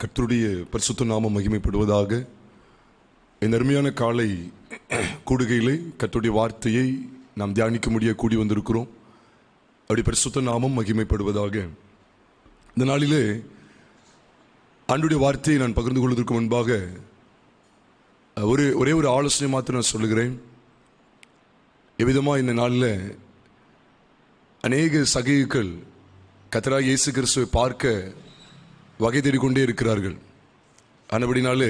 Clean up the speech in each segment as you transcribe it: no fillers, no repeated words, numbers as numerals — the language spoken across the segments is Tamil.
கர்த்தருடைய பரிசுத்த நாமம் மகிமைப்படுவதாக. இந்த அருமையான காலை கூடுகையிலே கர்த்தருடைய வார்த்தையை நாம் தியானிக்க முடிய கூடி வந்திருக்கிறோம். அப்படி பரிசுத்த நாமம் மகிமைப்படுவதாக. இந்த நாளிலே ஆண்டவருடைய வார்த்தையை நான் பகிர்ந்து கொள்வதற்கு முன்பாக ஒரே ஒரு ஆலோசனை மாத்திரம் நான் சொல்லுகிறேன். எவ்விதமாக இந்த நாளில் அநேக சகைகள் கர்த்தராகிய இயேசு கிறிஸ்துவை பார்க்க வகை தேடிக்கொண்டே இருக்கிறார்கள். ஆனபடினாலே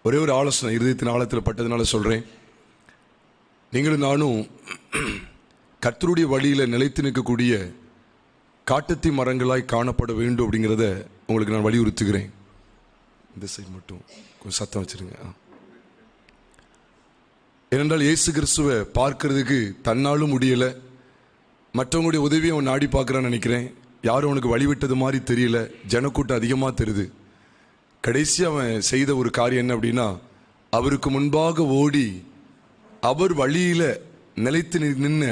ஒரே ஒரு ஆலோசனை இருதயத்தின் ஆழத்தில் பட்டதுனால சொல்கிறேன். நீங்களும் நானும் கர்த்தருடைய வழியில் நிலைத்து நிற்கக்கூடிய காட்டுத்தி மரங்களாய் காணப்பட வேண்டும் அப்படிங்கிறத உங்களுக்கு நான் வலியுறுத்துகிறேன். இந்த சைடு மட்டும் கொஞ்சம் சத்தம் வச்சுருங்க. ஏனென்றால் இயேசு கிறிஸ்துவை பார்க்கறதுக்கு தன்னாலும் முடியலை, மற்றவங்களுடைய உதவியை அவன் நாடி பார்க்குறான்னு நினைக்கிறேன். யாரும் அவனுக்கு வழிவிட்டது மாதிரி தெரியல, ஜனக்கூட்டம் அதிகமாக தெரியுது. கடைசி அவன் செய்த ஒரு காரியம் என்ன அப்படின்னா, அவருக்கு முன்பாக ஓடி அவர் வழியில் நிலைத்து நின்று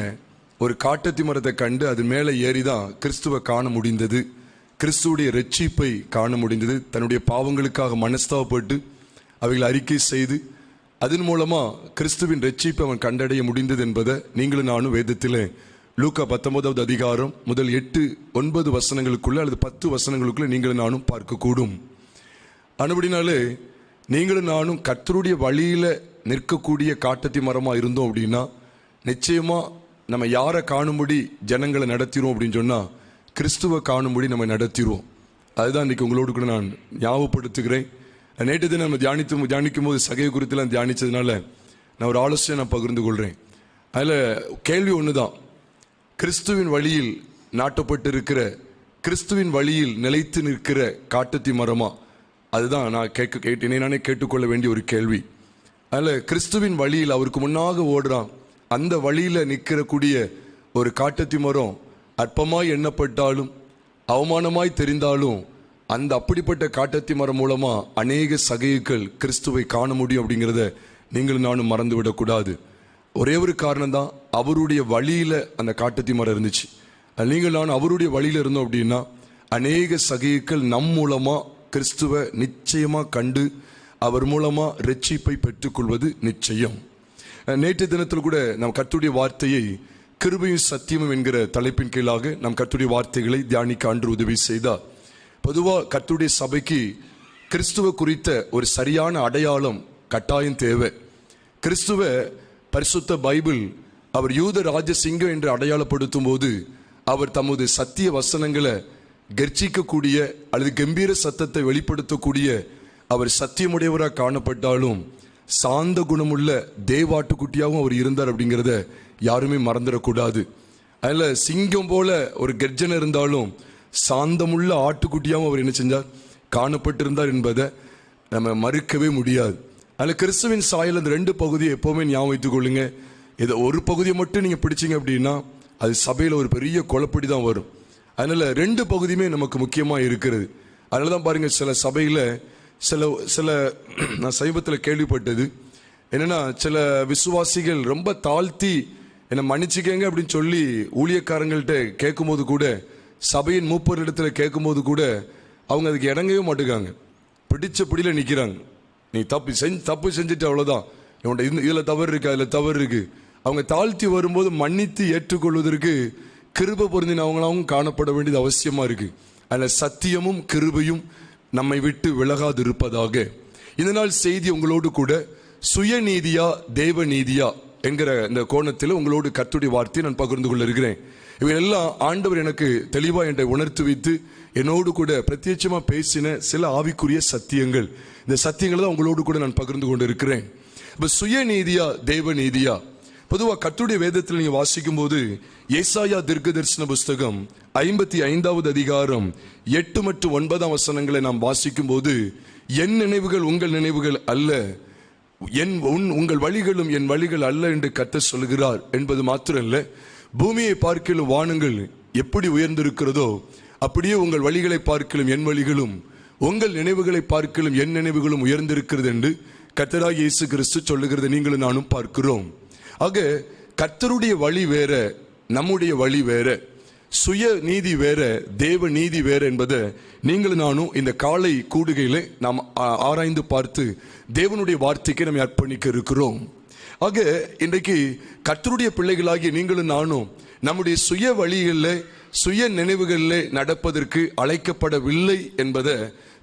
ஒரு காட்டத்தி மரத்தை கண்டு அது மேலே ஏறி தான் கிறிஸ்துவை காண முடிந்தது, கிறிஸ்துவுடைய ரட்சிப்பை காண முடிந்தது. தன்னுடைய பாவங்களுக்காக மனஸ்தாபப்பட்டு அவைகளை அறிக்கை செய்து அதன் மூலமாக கிறிஸ்துவின் ரட்சிப்பை அவன் கண்டடைய முடிந்தது என்பதை நீங்களும் நானும் வேதத்தில் லூக்கா 19வது அதிகாரம் முதல் 8-9 வசனங்களுக்குள்ள அல்லது 10 வசனங்களுக்குள்ள நீங்களும் நானும் பார்க்கக்கூடும். ஆனபடினாலே நீங்களும் நானும் கர்த்தருடைய வழியில் நிற்கக்கூடிய காட்டத்தி மரமாக இருந்தோம் அப்படின்னா நிச்சயமாக நம்ம யாரை காணும்படி ஜனங்களை நடத்திடுவோம் அப்படின்னு சொன்னால் கிறிஸ்துவை காணும்படி நம்ம நடத்திடுவோம். அதுதான் இன்றைக்கி உங்களோடு கூட நான் ஞாபகப்படுத்துகிறேன். நேற்று தினம் நம்ம தியானிக்கும் போது சகையை குறித்துலாம் தியானித்ததுனால நான் ஒரு ஆலோசனை நான் பகிர்ந்து கொள்கிறேன். அதில் கேள்வி ஒன்று தான், கிறிஸ்துவின் வழியில் நாட்டப்பட்டிருக்கிற, கிறிஸ்துவின் வழியில் நிலைத்து நிற்கிற காட்டத்தி மரமா? அதுதான் நான் நானே கேட்டுக்கொள்ள வேண்டிய ஒரு கேள்வி. அதில் கிறிஸ்துவின் வழியில் அவருக்கு முன்னாக ஓடுறான், அந்த வழியில் நிற்கிறக்கூடிய ஒரு காட்டத்தி மரம் அற்பமாய் எண்ணப்பட்டாலும் அவமானமாய் தெரிந்தாலும் அந்த அப்படிப்பட்ட காட்டத்தி மரம் மூலமாக அநேக சகைகள் கிறிஸ்துவை காண முடியும் அப்படிங்கிறத நீங்களும் நானும் மறந்து விடக்கூடாது. ஒரே ஒரு காரணம் தான், அவருடைய வழியில் அந்த காட்டத்தி மரம் இருந்துச்சு. நீங்கள் நான் அவருடைய வழியில் இருந்தோம் அப்படின்னா அநேக சகைகள் நம் மூலமாக கிறிஸ்துவை நிச்சயமாக கண்டு அவர் மூலமாக ரட்சிப்பை பெற்றுக்கொள்வது நிச்சயம். நேற்று தினத்தில் கூட நாம் கர்த்தருடைய வார்த்தையை கிருபையும் சத்தியமும் என்கிற தலைப்பின் கீழாக நாம் கர்த்தருடைய வார்த்தைகளை தியானிக்க ஆண்டு உதவி செய்தார். பொதுவாக கர்த்தருடைய சபைக்கு கிறிஸ்துவ குறித்த ஒரு சரியான அடையாளம் கட்டாயம் தேவை. கிறிஸ்துவ பரிசுத்த பைபிள் அவர் யூத ராஜசிங்கம் என்று அடையாளப்படுத்தும் போது அவர் தமது சத்திய வசனங்களை கர்ச்சிக்கக்கூடிய அல்லது கம்பீர சத்தத்தை வெளிப்படுத்தக்கூடிய அவர் சத்தியமுடையவராக காணப்பட்டாலும் சாந்த குணமுள்ள தேவாட்டுக்குட்டியாகவும் அவர் இருந்தார் அப்படிங்கிறத யாருமே மறந்துடக்கூடாது. அதில் சிங்கம் போல ஒரு கர்ஜனை இருந்தாலும் சாந்தமுள்ள ஆட்டுக்குட்டியாகவும் அவர் என்ன செஞ்சார், காணப்பட்டிருந்தார் என்பதை நம்ம மறுக்கவே முடியாது. அதில் கிறிஸ்துவின் சாயல் அந்த 2 பகுதியை எப்போவுமே ஞாபகம் வைத்துக் கொள்ளுங்க. இதை ஒரு பகுதியை மட்டும் நீங்கள் பிடிச்சிங்க அப்படின்னா அது சபையில் ஒரு பெரிய குழப்படி தான் வரும். அதனால் 2 பகுதியுமே நமக்கு முக்கியமாக இருக்கிறது. அதனால தான் பாருங்கள், சில சபையில் சில நான் சமீபத்தில் கேள்விப்பட்டது என்னென்னா, சில விசுவாசிகள் ரொம்ப தாழ்த்தி என்னை மன்னிச்சுக்கங்க அப்படின்னு சொல்லி ஊழியக்காரங்கள்ட்ட கேட்கும்போது கூட, சபையின் மூப்பர் இடத்துல கேட்கும்போது கூட அவங்க அதுக்கு இறங்கவே மாட்டேங்காங்க, பிடிச்ச பிடியில் நிற்கிறாங்க. நீ தப்பு செஞ்சுட்டு அவ்வளோதான், இவன்கிட்ட இதில் தவறு இருக்கு, அதில் தவறு இருக்கு. அவங்க தாழ்த்தி வரும்போது மன்னித்து ஏற்றுக்கொள்வதற்கு கிருபை பொருந்தினவங்களாகவும் காணப்பட வேண்டியது அவசியமாக இருக்கு. அதில் சத்தியமும் கிருபையும் நம்மை விட்டு விலகாது இருப்பதாக. இந்த நாள் செய்தி உங்களோடு கூட சுயநீதியா தேவ நீதியா என்கிற இந்த கோணத்தில் உங்களோடு கர்த்தருடைய வார்த்தையை நான் பகிர்ந்து கொள்ள இருக்கிறேன். இவையெல்லாம் ஆண்டவர் எனக்கு தெளிவாக என்னை உணர்த்து வைத்து என்னோடு கூட பிரத்யட்சமாக பேசின சில ஆவிக்குரிய சத்தியங்கள். இந்த சத்தியங்களை தான் உங்களோடு கூட நான் பகிர்ந்து கொண்டு இருக்கிறேன். இப்போ சுயநீதியா தேவ நீதியா? பொதுவாக கர்த்தருடைய வேதத்தில் நீங்கள் வாசிக்கும் போது ஏசாயா தீர்க்கதரிசன புஸ்தகம் 55வது அதிகாரம் 8 மற்றும் 9 வசனங்களை நாம் வாசிக்கும் போது, என் நினைவுகள் உங்கள் நினைவுகள் அல்ல, உங்கள் வழிகளும் என் வழிகள் அல்ல என்று கர்த்தர் சொல்கிறார் என்பது மாத்திரம் இல்லை, பூமியை பார்க்கிலும் வானங்கள் எப்படி உயர்ந்திருக்கிறதோ அப்படியே உங்கள் வழிகளை பார்க்கிலும் என் வழிகளும், உங்கள் நினைவுகளை பார்க்கிலும் என் நினைவுகளும் உயர்ந்திருக்கிறது என்று கர்த்தராகிய இயேசு கிறிஸ்து சொல்லுகிறதை நீங்களும் நானும் பார்க்கிறோம். ஆக கர்த்தருடைய வழி வேற, நம்முடைய வழி வேற. சுய நீதி வேற, தேவ நீதி வேற என்பதை நீங்களும் நானும் இந்த காலை கூடுகையில நாம் ஆராய்ந்து பார்த்து தேவனுடைய வார்த்தைக்கு நம்ம அர்ப்பணிக்க இருக்கிறோம். ஆக இன்றைக்கு கர்த்தருடைய பிள்ளைகளாகிய நீங்களும் நானும் நம்முடைய சுய வழிகளில் சுய நினைவுகளில் நடப்பதற்கு அழைக்கப்படவில்லை என்பதை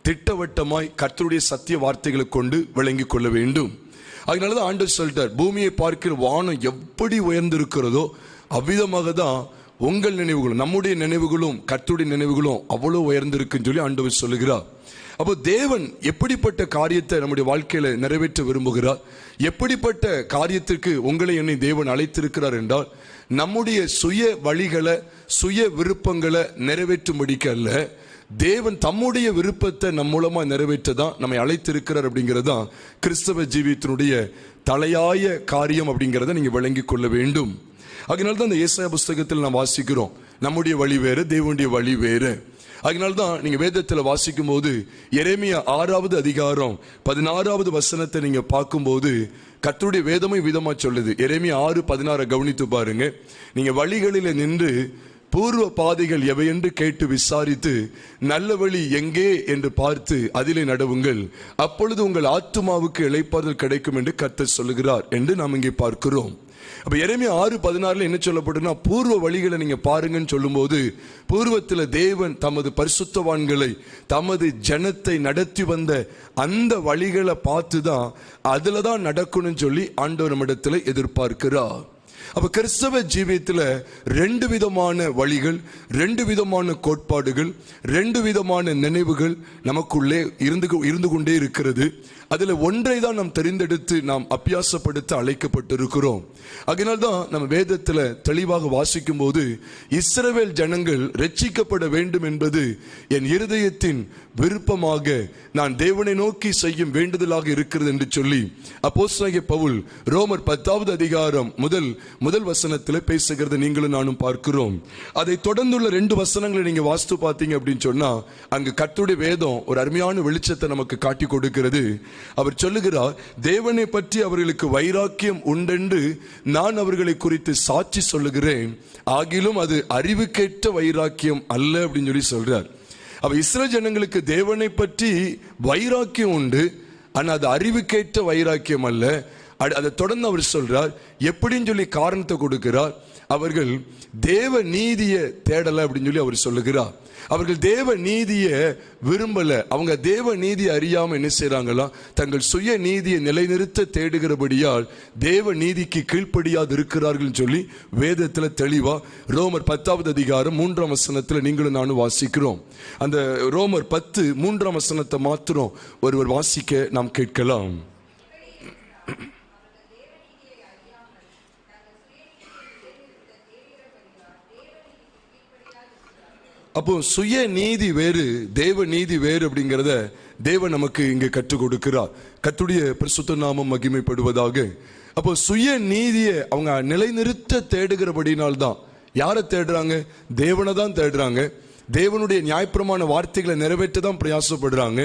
திட்டவட்டமாய் கர்த்தருடைய சத்திய வார்த்தைகளை கொண்டு விளங்கிக் கொள்ள வேண்டும். அதனாலதான் ஆண்டவர் சொல்லிட்டார், பூமியை பார்க்கிற வானம் எப்படி உயர்ந்திருக்கிறதோ அவ்விதமாக தான் உங்கள் நினைவுகளும் நம்முடைய நினைவுகளும் கர்த்தருடைய நினைவுகளும் அவ்வளவு உயர்ந்திருக்குன்னு சொல்லி ஆண்டவர் சொல்லுகிறார். அப்போ தேவன் எப்படிப்பட்ட காரியத்தை நம்முடைய வாழ்க்கையில நிறைவேற்ற விரும்புகிறார், எப்படிப்பட்ட காரியத்திற்கு உங்களை என்னை தேவன் அழைத்திருக்கிறார் என்றால், நம்முடைய சுய வழிகளை சுய விருப்பங்களை நிறைவேற்றும்படிக்க அல்ல, தேவன் தம்முடைய விருப்பத்தை நம் மூலமா நிறைவேற்றதான் நம்மை அழைத்திருக்கிறார். அப்படிங்கிறதான் கிறிஸ்தவ ஜீவியத்தினுடைய தலையாய காரியம் அப்படிங்கிறத நீங்க விளங்கிக் கொள்ள வேண்டும். அதனால்தான் இந்த ஏசாயா புஸ்தகத்தில் நாம் வாசிக்கிறோம், நம்முடைய வழி வேறு, தேவனுடைய வழி வேறு. அதனால்தான் நீங்க வேதத்தில் வாசிக்கும் போது எரேமியா 6வது அதிகாரம் 16வது வசனத்தை நீங்க பார்க்கும்போது கர்த்தருடைய வேதமே விதமா சொல்லுது. எரேமியா 6:16 கவனித்து பாருங்க. நீங்க வழிகளில் நின்று பூர்வ பாதைகள் எவை என்று கேட்டு விசாரித்து நல்ல வழி எங்கே என்று பார்த்து அதிலே நடவுங்கள், அப்பொழுது உங்கள் ஆத்துமாவுக்கு இளைப்பாறுதல் கிடைக்கும் என்று கர்த்தர் சொல்லுகிறார் என்று நாம் இங்கே பார்க்கிறோம். அப்ப எரேமியா 6:16 என்ன சொல்லப்படுதுன்னா, பூர்வ வழிகளை நீங்க பாருங்கன்னு சொல்லும் போது பூர்வத்தில் தேவன் தமது பரிசுத்தவான்களை தமது ஜனத்தை நடத்தி வந்த அந்த வழிகளை பார்த்துதான் அதுலதான் நடக்கணும்னு சொல்லி ஆண்டவர் நம்மிடத்துல எதிர்பார்க்கிறார். அப்ப கிறிஸ்தவ ஜீவியத்தில் 2 விதமான வழிகள், 2 விதமான கோட்பாடுகள், 2 விதமான நினைவுகள் நமக்குள்ளே இருந்து கொண்டே இருக்கிறது. அதுல ஒன்றை தான் நாம் தெரிந்தெடுத்து நாம் அபியாசப்படுத்த அழைக்கப்பட்டிருக்கிறோம். அதனால்தான் நம்ம வேதத்துல தெளிவாக வாசிக்கும் போது இஸ்ரவேல் ஜனங்கள் ரட்சிக்கப்பட வேண்டும் என்பது என் இருதயத்தின் விருப்பமாக நான் தேவனை நோக்கி செய்யும் வேண்டுதலாக இருக்கிறது என்று சொல்லி அப்போஸ்தலனாகிய பவுல் ரோமர் 10வது அதிகாரம் முதல் வசனத்தில் பேசுகிறது நீங்களும் நானும் பார்க்கிறோம். அதை தொடர்ந்துள்ள 2 வசனங்களை நீங்க வாசித்து பார்த்தீங்க அப்படின்னு சொன்னா அங்கு கர்த்தருடைய வேதம் ஒரு அருமையான வெளிச்சத்தை நமக்கு காட்டி கொடுக்கிறது. அவர் சொல்லுகிறார், தேவனை பற்றி அவர்களுக்கு வைராக்கியம் உண்டென்று நான் அவர்களை குறித்து சாட்சி சொல்லுகிறேன், ஆகிலும் அது அறிவுக்கேற்ற வைராக்கியம் அல்ல அப்படின்னு சொல்லி சொல்றார். அப்ப இஸ்ரவேல் ஜனங்களுக்கு தேவனை பற்றி வைராக்கியம் உண்டு, ஆனா அது அறிவுக்கேற்ற வைராக்கியம் அல்ல. அதை தொடர்ந்து அவர் சொல்றார், எப்படின்னு சொல்லி காரணத்தை கொடுக்கிறார். அவர்கள் தேவ நீதியை தேடல அப்படின்னு சொல்லி அவர் சொல்லுகிறார். அவர்கள் தேவ நீதியை விரும்பல, அவங்க தேவ நீதியை அறியாம என்ன செய்யறாங்களா, தங்கள் சுய நீதியை நிலைநிறுத்த தேடுகிறபடியால் தேவ நீதிக்கு கீழ்ப்படியாது இருக்கிறார்கள் சொல்லி வேதத்துல தெளிவா ரோமர் 10வது அதிகாரம் 3ஆம் வசனத்துல நீங்களும் நானும் வாசிக்கிறோம். அந்த ரோமர் 10 3ஆம் வசனத்தை மாத்திரம் ஒருவர் வாசிக்க நாம் கேட்கலாம். அப்போ சுய நீதி வேறு, தேவ நீதி வேறு அப்படிங்கிறத தேவன் நமக்கு இங்கே கற்றுக் கொடுக்கிறார். கர்த்தருடைய பரிசுத்த நாமம் மகிமைப்படுவதாக. அப்போ சுய நீதியை அவங்க நிலைநிறுத்த தேடுகிறபடினால்தான் யாரை தேடுறாங்க? தேவனை தான் தேடுறாங்க. தேவனுடைய நியாயப்பிரமாண வார்த்தைகளை நிறைவேற்ற தான் பிரயாசப்படுறாங்க.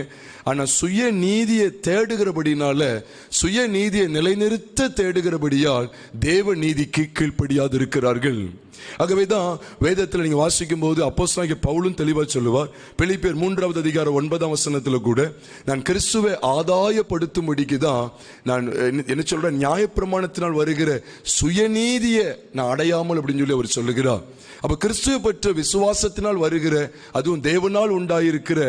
ஆனா சுய நீதியை தேடுகிறபடினால, சுய நீதியை நிலைநிறுத்த தேடுகிறபடியால் தேவ நீதிக்கு கீழ்ப்படியாது இருக்கிறார்கள். ஆகவேதான் வேதத்தில் நீங்க வாசிக்கும் போது அப்போஸ்தலனாகிய பவுலும் தெளிவா சொல்லுவார். பிலிப்பியர் 3வது அதிகாரம் 9ஆம் வசனத்துல கூட, நான் கிறிஸ்துவை ஆதாயப்படுத்தும்படிக்கு தான் நான் என்ன சொல்றேன், நியாயப்பிரமாணத்தினால் வருகிற சுயநீதியை நான் அடையாமல் அப்படின்னு சொல்லி அவர் சொல்லுகிறார். அப்ப கிறிஸ்துவை பற்ற விசுவாசத்தினால் வருகிற, அதுவும் தேவனால் உண்டாயிருக்கிற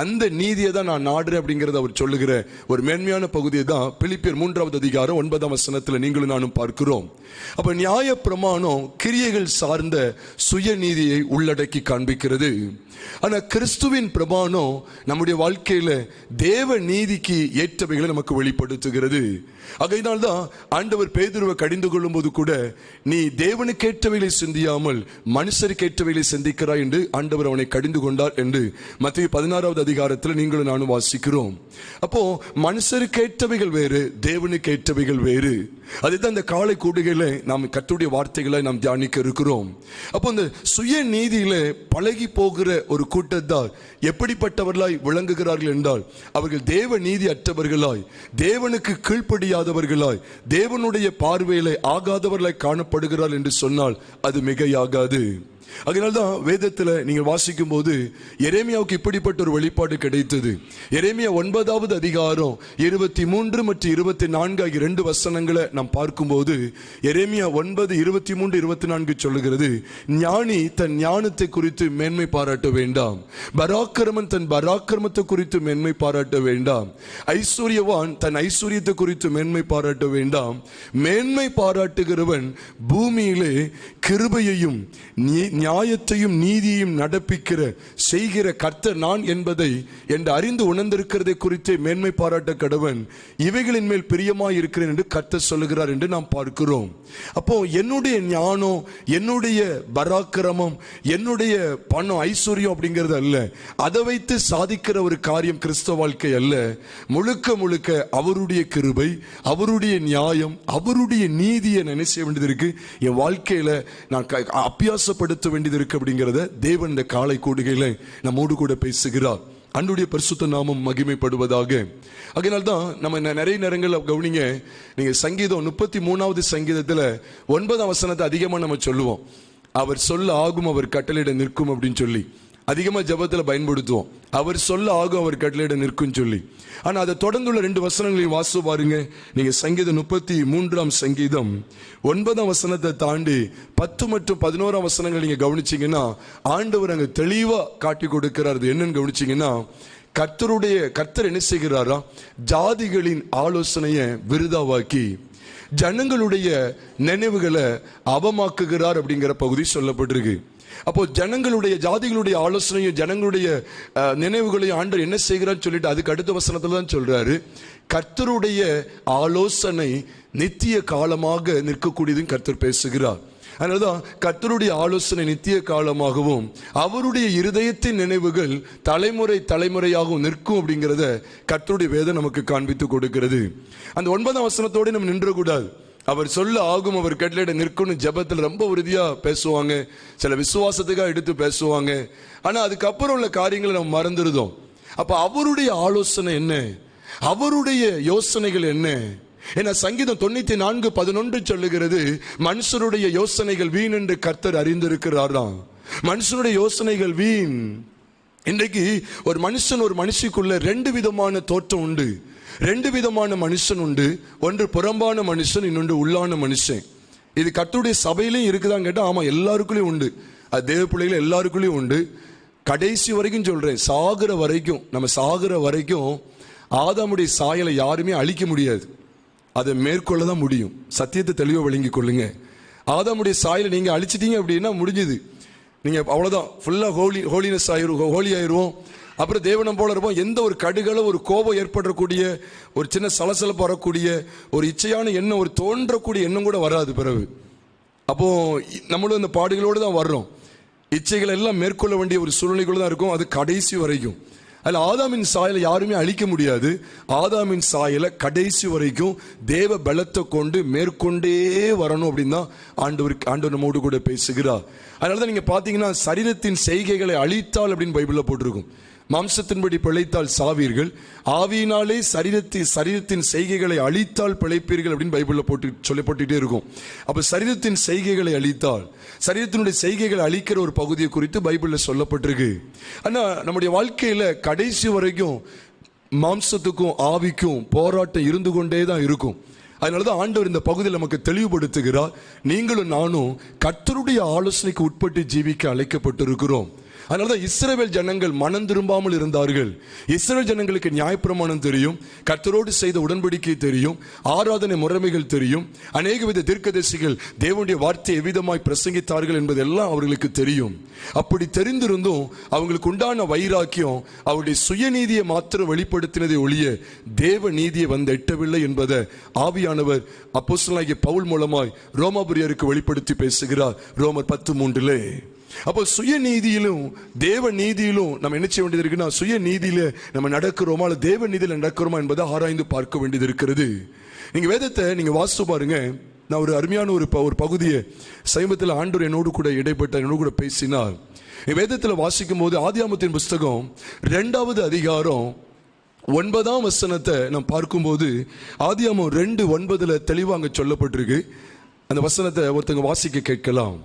அந்த நீதியை தான் நான் நாடுறேன் அப்படிங்கறத அவர் சொல்லுகிற ஒரு மேன்மையான பகுதியை தான் பிலிப்பியர் 3வது அதிகாரம் 9ஆம் வசனத்துல நீங்களும் நானும் பார்க்கிறோம். அப்ப நியாய பிரமாணம் கிரியைகள் சார்ந்த சுயநீதியை உள்ளடக்கி காண்பிக்கிறது. ஆனா கிறிஸ்துவின் பிரமாணம் நம்முடைய வாழ்க்கையில தேவ நீதிக்கு ஏற்றவைகளை நமக்கு வெளிப்படுத்துகிறது. அதனால்தான் ஆண்டவர் பேதுருவை கடிந்து கொள்ளும் போது கூட, நீ தேவனுக்கு ஏற்றவைகளை சிந்தியாமல் மனுஷருக்கு ஏற்றவைகளை சிந்திக்கிறாய் என்று ஆண்டவர் அவனை கடிந்து கொண்டார் என்று மத்தேயு 16வது அதிகாரத்தில் நீங்களும் நானும் வாசிக்கிறோம். அப்போ மனுஷருக்கு ஏற்றவைகள் வேறு, தேவனுக்கு ஏற்றவைகள் வேறு. அதுதான் இந்த காலை கூடுகையில நாம் கர்த்தருடைய வார்த்தைகளை நாம் தியானிக்க இருக்கிறோம். அப்போ இந்த சுய நீதியில பழகி போகிற ஒரு கூட்டத்தார் எப்படிப்பட்டவர்களாய் விளங்குகிறார்கள் என்றால், அவர்கள் தேவ நீதி அற்றவர்களாய், தேவனுக்கு கீழ்ப்படியாதவர்களாய், தேவனுடைய பார்வையிலே ஆகாதவர்களாய் காணப்படுகிறார்கள் என்று சொன்னால் அது மிகையாகாது. அதனால்தான் வேதத்தில் நீங்கள் வாசிக்கும் போது எரேமியாவுக்கு இப்படிப்பட்ட ஒரு வெளிப்பாடு கிடைத்தது. எரேமியா 9வது அதிகாரம் 23 மற்றும் 24 ஆகிய 2 வசனங்களை நாம் பார்க்கும்போது எரேமியா 9:23-24 சொல்லுகிறது, ஞானி தன் ஞானத்தை குறித்து மேன்மை பாராட்ட வேண்டாம், பராக்கிரமன் தன் பராக்கிரமத்தை குறித்து மேன்மை பாராட்ட வேண்டாம், ஐஸ்வர்யவான் தன் ஐஸ்வர்யத்தை குறித்து மேன்மை பாராட்ட வேண்டாம். மேன்மை பாராட்டுகிறவன் பூமியிலே கிருபையையும் நியாயத்தையும் நீதியையும் நடப்பிக்கிற செய்கிற கர்த்தர் நான் என்பதை என்று அறிந்து உணர்ந்திருக்கிறதை குறித்து மேன்மை பாராட்ட கடவன். இவைகளின் மேல் பிரியமாய் இருக்கிறேன் என்று கர்த்தர் சொல்லுகிறார் என்று நாம் பார்க்கிறோம். அப்போ என்னுடைய ஞானம், என்னுடைய பராக்கிரமம், என்னுடைய பணம், ஐஸ்வர்யம் அப்படிங்கிறது அல்ல. அதை வைத்து சாதிக்கிற ஒரு காரியம் கிறிஸ்தவ வாழ்க்கை அல்ல. முழுக்க முழுக்க அவருடைய கிருபை, அவருடைய நியாயம், அவருடைய நீதியை நினைச்ச வேண்டியது இருக்கு. என் வாழ்க்கையில நான் அபியாசப்படுத்த வேண்டியது இருக்கு அப்படிங்கிறத தேவன் இந்த காலை கூடுகையில நம்மோடு கூட பேசுகிறார். அன்றைய பரிசுத்த நாமம் மகிமைப்படுவதாக. அதனால்தான் நம்ம நிறைய நேரங்கள் கவனிங்க, நீங்க சங்கீதம் 33வது சங்கீதத்துல 9ஆம் வசனத்தை அதிகமா நம்ம சொல்லுவோம். அவர் சொல்ல ஆகும், அவர் கட்டளையிட நிற்கும் அப்படின்னு சொல்லி அதிகமா ஜெபத்துல பயன்படுத்துவோம். அவர் சொல்ல ஆகும், அவர் கட்டளையிட நிற்கும் சொல்லி. ஆனா அதை தொடர்ந்துள்ள 2 வசனங்களையும் வாசி பாருங்க. நீங்க சங்கீதம் 33ஆம் சங்கீதம் 9ஆம் வசனத்தை தாண்டி 10 மற்றும் 11ஆம் வசனங்கள் நீங்க கவனிச்சீங்கன்னா ஆண்டவர் அங்க தெளிவா காட்டி கொடுக்கிறார். என்னன்னு கவனிச்சீங்கன்னா, கர்த்தர் என்ன செய்கிறாரா, ஜாதிகளின் ஆலோசனையை விருதாவாக்கி ஜனங்களுடைய நினைவுகளை அவமாக்குகிறார் அப்படிங்கிற பகுதி சொல்லப்பட்டிருக்கு. அப்போ ஜனங்களுடைய ஜாதிகளுடைய ஆலோசனையும் ஜனங்களுடைய நினைவுகளையும் ஆண்டவர் என்ன செய்கிறார் சொல்லிட்டு அதுக்கு அடுத்த வசனத்துல தான் சொல்றாரு, கர்த்தருடைய ஆலோசனை நித்திய காலமாக நிற்கக்கூடியதுன்னு கர்த்தர் பேசுகிறார். அதனாலதான் கர்த்தருடைய ஆலோசனை நித்திய காலமாகவும் அவருடைய இருதயத்தின் நினைவுகள் தலைமுறை தலைமுறையாகவும் நிற்கும் அப்படிங்கிறத கர்த்தருடைய வேதம் நமக்கு காண்பித்து கொடுக்கிறது. அந்த 9ஆம் வசனத்தோடு நம்ம நின்றக்கூடாது. அவர் சொல்ல ஆகும், அவர் கட்டளையிட நிற்கும் ஜெபத்தில் ரொம்ப உறுதியா பேசுவாங்க, சில விசுவாசத்துக்காக எடுத்து பேசுவாங்க. ஆனா அதுக்கப்புறம் உள்ள காரியங்களை நம்ம மறந்துருதோம். அப்ப அவருடைய ஆலோசனை என்ன, அவருடைய யோசனைகள் என்ன? ஏன்னா சங்கீதம் 94:11 சொல்லுகிறது, மனுஷருடைய யோசனைகள் வீண் என்று கர்த்தர் அறிந்திருக்கிறாராம். மனுஷனுடைய யோசனைகள் வீண். இன்றைக்கு ஒரு மனுஷன் ஒரு மனுஷிக்குள்ள 2 விதமான தோற்றம் உண்டு, 2 விதமான மனுஷன் உண்டு. ஒன்று புறம்பான மனுஷன், இன்னொன்று உள்ளான மனுஷன். இது கர்த்தருடைய சபையிலையும் இருக்குதான் கேட்டா ஆமா, எல்லாருக்குள்ளேயும் உண்டு. அது தேவ பிள்ளைகள் எல்லாருக்குள்ளேயும் உண்டு. கடைசி வரைக்கும் சொல்றேன், சாகுற வரைக்கும், நம்ம சாகுற வரைக்கும் ஆதாமுடைய சாயலை யாருமே அழிக்க முடியாது, அதை மேற்கொள்ள தான் முடியும். சத்தியத்தை தெளிவாக விளங்கி கொள்ளுங்க. ஆதாமுடைய சாயலை நீங்க அழிச்சிட்டீங்க அப்படின்னா முடிஞ்சுது, நீங்க அவ்வளவுதான், ஃபுல்லா ஹோலினஸ் ஆயிரும், ஹோலி ஆயிரும். அப்புறம் தேவனம் போல இருப்போம். எந்த ஒரு கடுகளோ ஒரு கோபம் ஏற்படக்கூடிய, ஒரு சின்ன சலசலப்பு வரக்கூடிய, ஒரு இச்சையான எண்ணம், ஒரு தோன்றக்கூடிய எண்ணம் கூட வராது பிறகு. அப்போ நம்மளும் இந்த பாடுகளோடு தான் வர்றோம். இச்சைகள் எல்லாம் மேற்கொள்ள வேண்டிய ஒரு சூழ்நிலைக்குள்ள தான் இருக்கும், அது கடைசி வரைக்கும். அதில் ஆதாமின் சாயலை யாருமே அழிக்க முடியாது. ஆதாமின் சாயலை கடைசி வரைக்கும் தேவ பலத்தை கொண்டு மேற்கொண்டே வரணும் அப்படின்னு தான் ஆண்டவர் நம்மோடு கூட பேசுகிறார். அதனால தான் நீங்க பாத்தீங்கன்னா சரீரத்தின் செய்கைகளை அழித்தால் அப்படின்னு பைபிளில் போட்டிருக்கும். மாம்சத்தின்படி பிழைத்தால் சாவீர்கள், ஆவியினாலே சரீரத்தின் செய்கைகளை அழித்தால் பிழைப்பீர்கள் அப்படின்னு பைபிளில் சொல்லப்பட்டுட்டே இருக்கும். அப்ப சரீரத்தின் செய்கைகளை அழித்தால், சரீரத்தினுடைய செய்கைகளை அழிக்கிற ஒரு பகுதியை குறித்து பைபிளில் சொல்லப்பட்டிருக்கு. ஆனா நம்முடைய வாழ்க்கையில கடைசி வரைக்கும் மாம்சத்துக்கும் ஆவிக்கும் போராட்டம் இருந்து கொண்டே தான் இருக்கும். அதனாலதான் ஆண்டவர் இந்த பகுதியில் நமக்கு தெளிவுபடுத்துகிறார், நீங்களும் நானும் கர்த்தருடைய ஆலோசனைக்கு உட்பட்டு ஜீவிக்க அழைக்கப்பட்டிருக்கிறோம். அதனாலதான் இஸ்ரவேல் ஜனங்கள் மனம் திரும்பாமல் இருந்தார்கள். இஸ்ரவேல் ஜனங்களுக்கு நியாயப்பிரமாணம் தெரியும், கர்த்தரோடு செய்த உடன்படிக்கை தெரியும், ஆராதனை முறைமைகள் தெரியும், அநேக வித தீர்க்கதரிசிகள் தேவனுடைய வார்த்தையை எவ்விதமாய் பிரசங்கித்தார்கள் என்பதெல்லாம் அவர்களுக்கு தெரியும். அப்படி தெரிந்திருந்தும் அவங்களுக்கு உண்டான வைராக்கியம் அவருடைய சுயநீதியை மாத்திரம் வெளிப்படுத்தினதை ஒழிய தேவ நீதியை வந்து எட்டவில்லை என்பதை ஆவியானவர் அப்போஸ்தலனாகிய பவுல் மூலமாய் ரோமாபுரியருக்கு வெளிப்படுத்தி பேசுகிறார். ரோமர் 10:3. அப்போ சுயநீதியிலும் தேவ நீதியிலும் நம்ம என்ன செய்ய வேண்டியது இருக்குன்னா, சுயநீதியில நம்ம நடக்கிறோமா அல்ல தேவ நீதியில நடக்கிறோமா என்பதை ஆராய்ந்து பார்க்க வேண்டியது இருக்கிறது. நீங்க வேதத்தை நீங்க வாசித்து பாருங்க. நான் ஒரு அருமையான ஒரு பகுதியை சமீபத்தில் ஆண்டவர் என்னோடு கூட இடைப்பட்ட என்னோடு கூட பேசினார். வேதத்தில் வாசிக்கும் போது ஆதியாகமத்தின் புஸ்தகம் 2வது அதிகாரம் 9ஆம் வசனத்தை நாம் பார்க்கும்போது ஆதியாகமம் 2:9 தெளிவாக அங்கே சொல்லப்பட்டிருக்கு. அந்த வசனத்தை ஒருத்தங்க வாசிக்க கேட்கலாம்.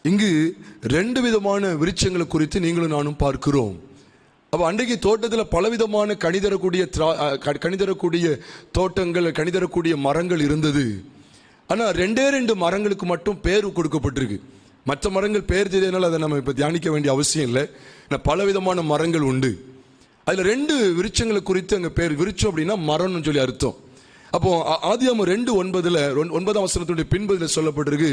இங்கு ரெண்டு விதமான விருட்சங்களை குறித்து நீங்களும் நானும் பார்க்கிறோம். அப்போ அன்றைக்கு தோட்டத்தில் பலவிதமான கனிதரக்கூடிய தோட்டங்கள், கனிதரக்கூடிய மரங்கள் இருந்தது. ஆனால் ரெண்டு மரங்களுக்கு மட்டும் பேர் கொடுக்கப்பட்டிருக்கு. மற்ற மரங்கள் பேர் தெரியாதனால அதை நம்ம இப்போ தியானிக்க வேண்டிய அவசியம் இல்லை. பலவிதமான மரங்கள் உண்டு. அதில் ரெண்டு விருட்சங்களை குறித்து அங்கே பேர், விருட்சம் அப்படின்னா மரம்னு சொல்லி அர்த்தம். அப்போ ஆதியாகமம் 2:9 வசனத்துடைய பின்பதில் சொல்லப்பட்டிருக்கு,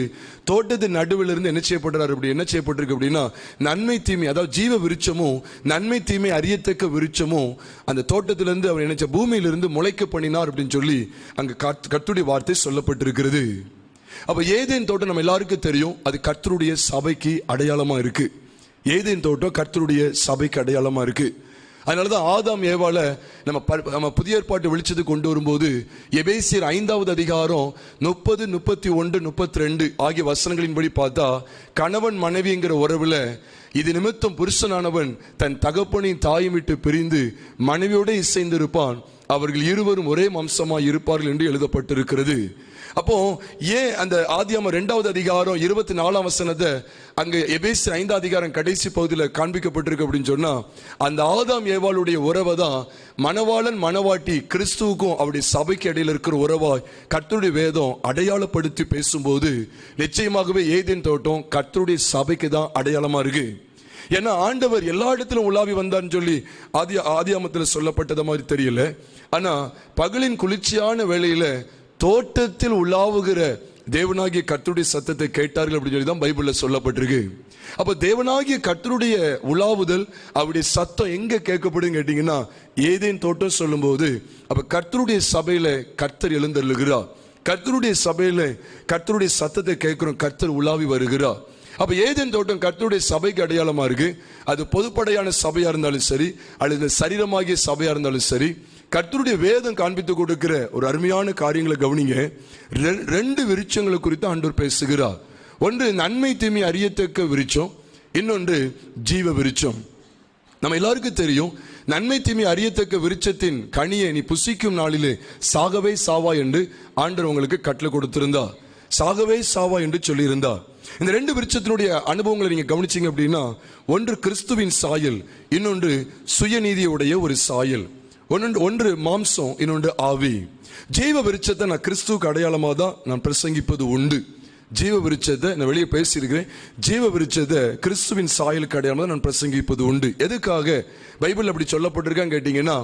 தோட்டத்தின் நடுவில் இருந்து என்ன செய்யப்படுறாரு, அப்படி என்ன செய்யப்பட்டிருக்கு அப்படின்னா நன்மை தீமை, அதாவது ஜீவ விருட்சமும் நன்மை தீமை அறியத்தக்க விருட்சமும் அந்த தோட்டத்திலிருந்து அவர் நினைச்ச பூமியிலிருந்து முளைக்க பண்ணினார் அப்படின்னு சொல்லி அங்கே கர்த்தருடைய வார்த்தை சொல்லப்பட்டிருக்கிறது. அப்போ ஏதேன் தோட்டம் நம்ம எல்லாருக்கும் தெரியும், அது கர்த்தருடைய சபைக்கு அடையாளமாக இருக்கு. ஏதேன் தோட்டம் கர்த்தருடைய சபைக்கு அடையாளமாக இருக்கு. அதனாலதான் ஆதாம் ஏவாளை நம்ம புதிய ஏற்பாட்டு வெளிச்சத்து கொண்டு வரும்போது எபேசியர் 5வது அதிகாரம் 30, 31, 32 ஆகிய வசனங்களின்படி பார்த்தா, கணவன் மனைவிங்கிற உறவுல இது நிமித்தம் புருஷனானவன் தன் தகப்பனின் தாயும் விட்டு பிரிந்து மனைவியோட இசைந்திருப்பான், அவர்கள் இருவரும் ஒரே வம்சமாய் இருப்பார்கள் என்று எழுதப்பட்டிருக்கிறது. அப்போ ஏன் அந்த ஆதியாகமம் 2வது அதிகாரம் 24ஆம் வசனத்தை அங்கே எபேசியர் 5வது அதிகாரம் கடைசி பகுதியில் காண்பிக்கப்பட்டிருக்கு அப்படின்னு சொன்னா, அந்த ஆதாம் ஏவாளுடைய உறவை தான் மணவாளன் மணவாட்டி கிறிஸ்துவுக்கும் அவருடைய சபைக்கு இடையில இருக்கிற உறவாய் கர்த்தருடைய வேதம் அடையாளப்படுத்தி பேசும்போது நிச்சயமாகவே ஏதேன் தோட்டம் கர்த்தருடைய சபைக்கு தான் அடையாளமா இருக்கு. ஏன்னா ஆண்டவர் எல்லா இடத்திலும் உலாவி வந்தான்னு சொல்லி ஆதியாகமத்தில் சொல்லப்பட்டது மாதிரி தெரியல. ஆனா பகலின் குளிர்ச்சியான வேளையில தோட்டத்தில் உலாவுகிற தேவனாகிய கர்த்தருடைய சத்தத்தை கேட்டார்கள் அப்படின்னு சொல்லி தான் பைபிள்ல சொல்லப்பட்டிருக்கு. அப்ப தேவனாகிய கர்த்தருடைய உலாவுதல், அவருடைய சத்தம் எங்க கேட்கப்படுன்னு கேட்டீங்கன்னா ஏதேன் தோட்டம் சொல்லும் போது, அப்ப கர்த்தருடைய சபையில கர்த்தர் எழுந்தருளுகிறார். கர்த்தருடைய சபையில கர்த்தருடைய சத்தத்தை கேட்கிறோம், கர்த்தர் உலாவி வருகிறார். அப்ப ஏதேன் தோட்டம் கர்த்தருடைய சபைக்கு அடையாளமா இருக்கு. அது பொதுப்படையான சபையா இருந்தாலும் சரி, அல்லது சரீரமாகிய சபையா இருந்தாலும் சரி, கர்த்தருடைய வேதம் காண்பித்து கொடுக்கிற ஒரு அருமையான காரியங்களை கவனிங்க. ரெண்டு விருட்சங்களை குறித்து ஆண்டவர் பேசுகிறார். ஒன்று நன்மை தீமை அறியத்தக்க விருட்சம், இன்னொன்று ஜீவ விருட்சம். நம்ம எல்லாருக்கும் தெரியும், நன்மை தீமை அறியத்தக்க விருட்சத்தின் கனியை நீ புசிக்கும் நாளிலே சாகவே சாவா என்று ஆண்டவர் உங்களுக்கு கட்டளை கொடுத்திருந்தா, சாகவே சாவா என்று சொல்லியிருந்தா. இந்த ரெண்டு விருட்சத்தினுடைய அனுபவங்களை நீங்க கவனிச்சீங்க அப்படின்னா, ஒன்று கிறிஸ்துவின் சாயல், இன்னொன்று சுயநீதியுடைய ஒரு சாயல். ஒன்று மாம்சம், இன்னொன்று ஆவி. ஜீவ விருட்சத்தை நான் கிறிஸ்துவுக்கு அடையாளமாக தான் நான் பிரசங்கிப்பது உண்டு. ஜீவ விருட்சத்தை நான் வெளியே பேசியிருக்கிறேன். ஜீவ விருட்சத்தை கிறிஸ்துவின் சாயலுக்கு அடையாளமாக நான் பிரசங்கிப்பது உண்டு. எதுக்காக பைபிள் அப்படி சொல்லப்பட்டிருக்கான்னு கேட்டீங்கன்னா,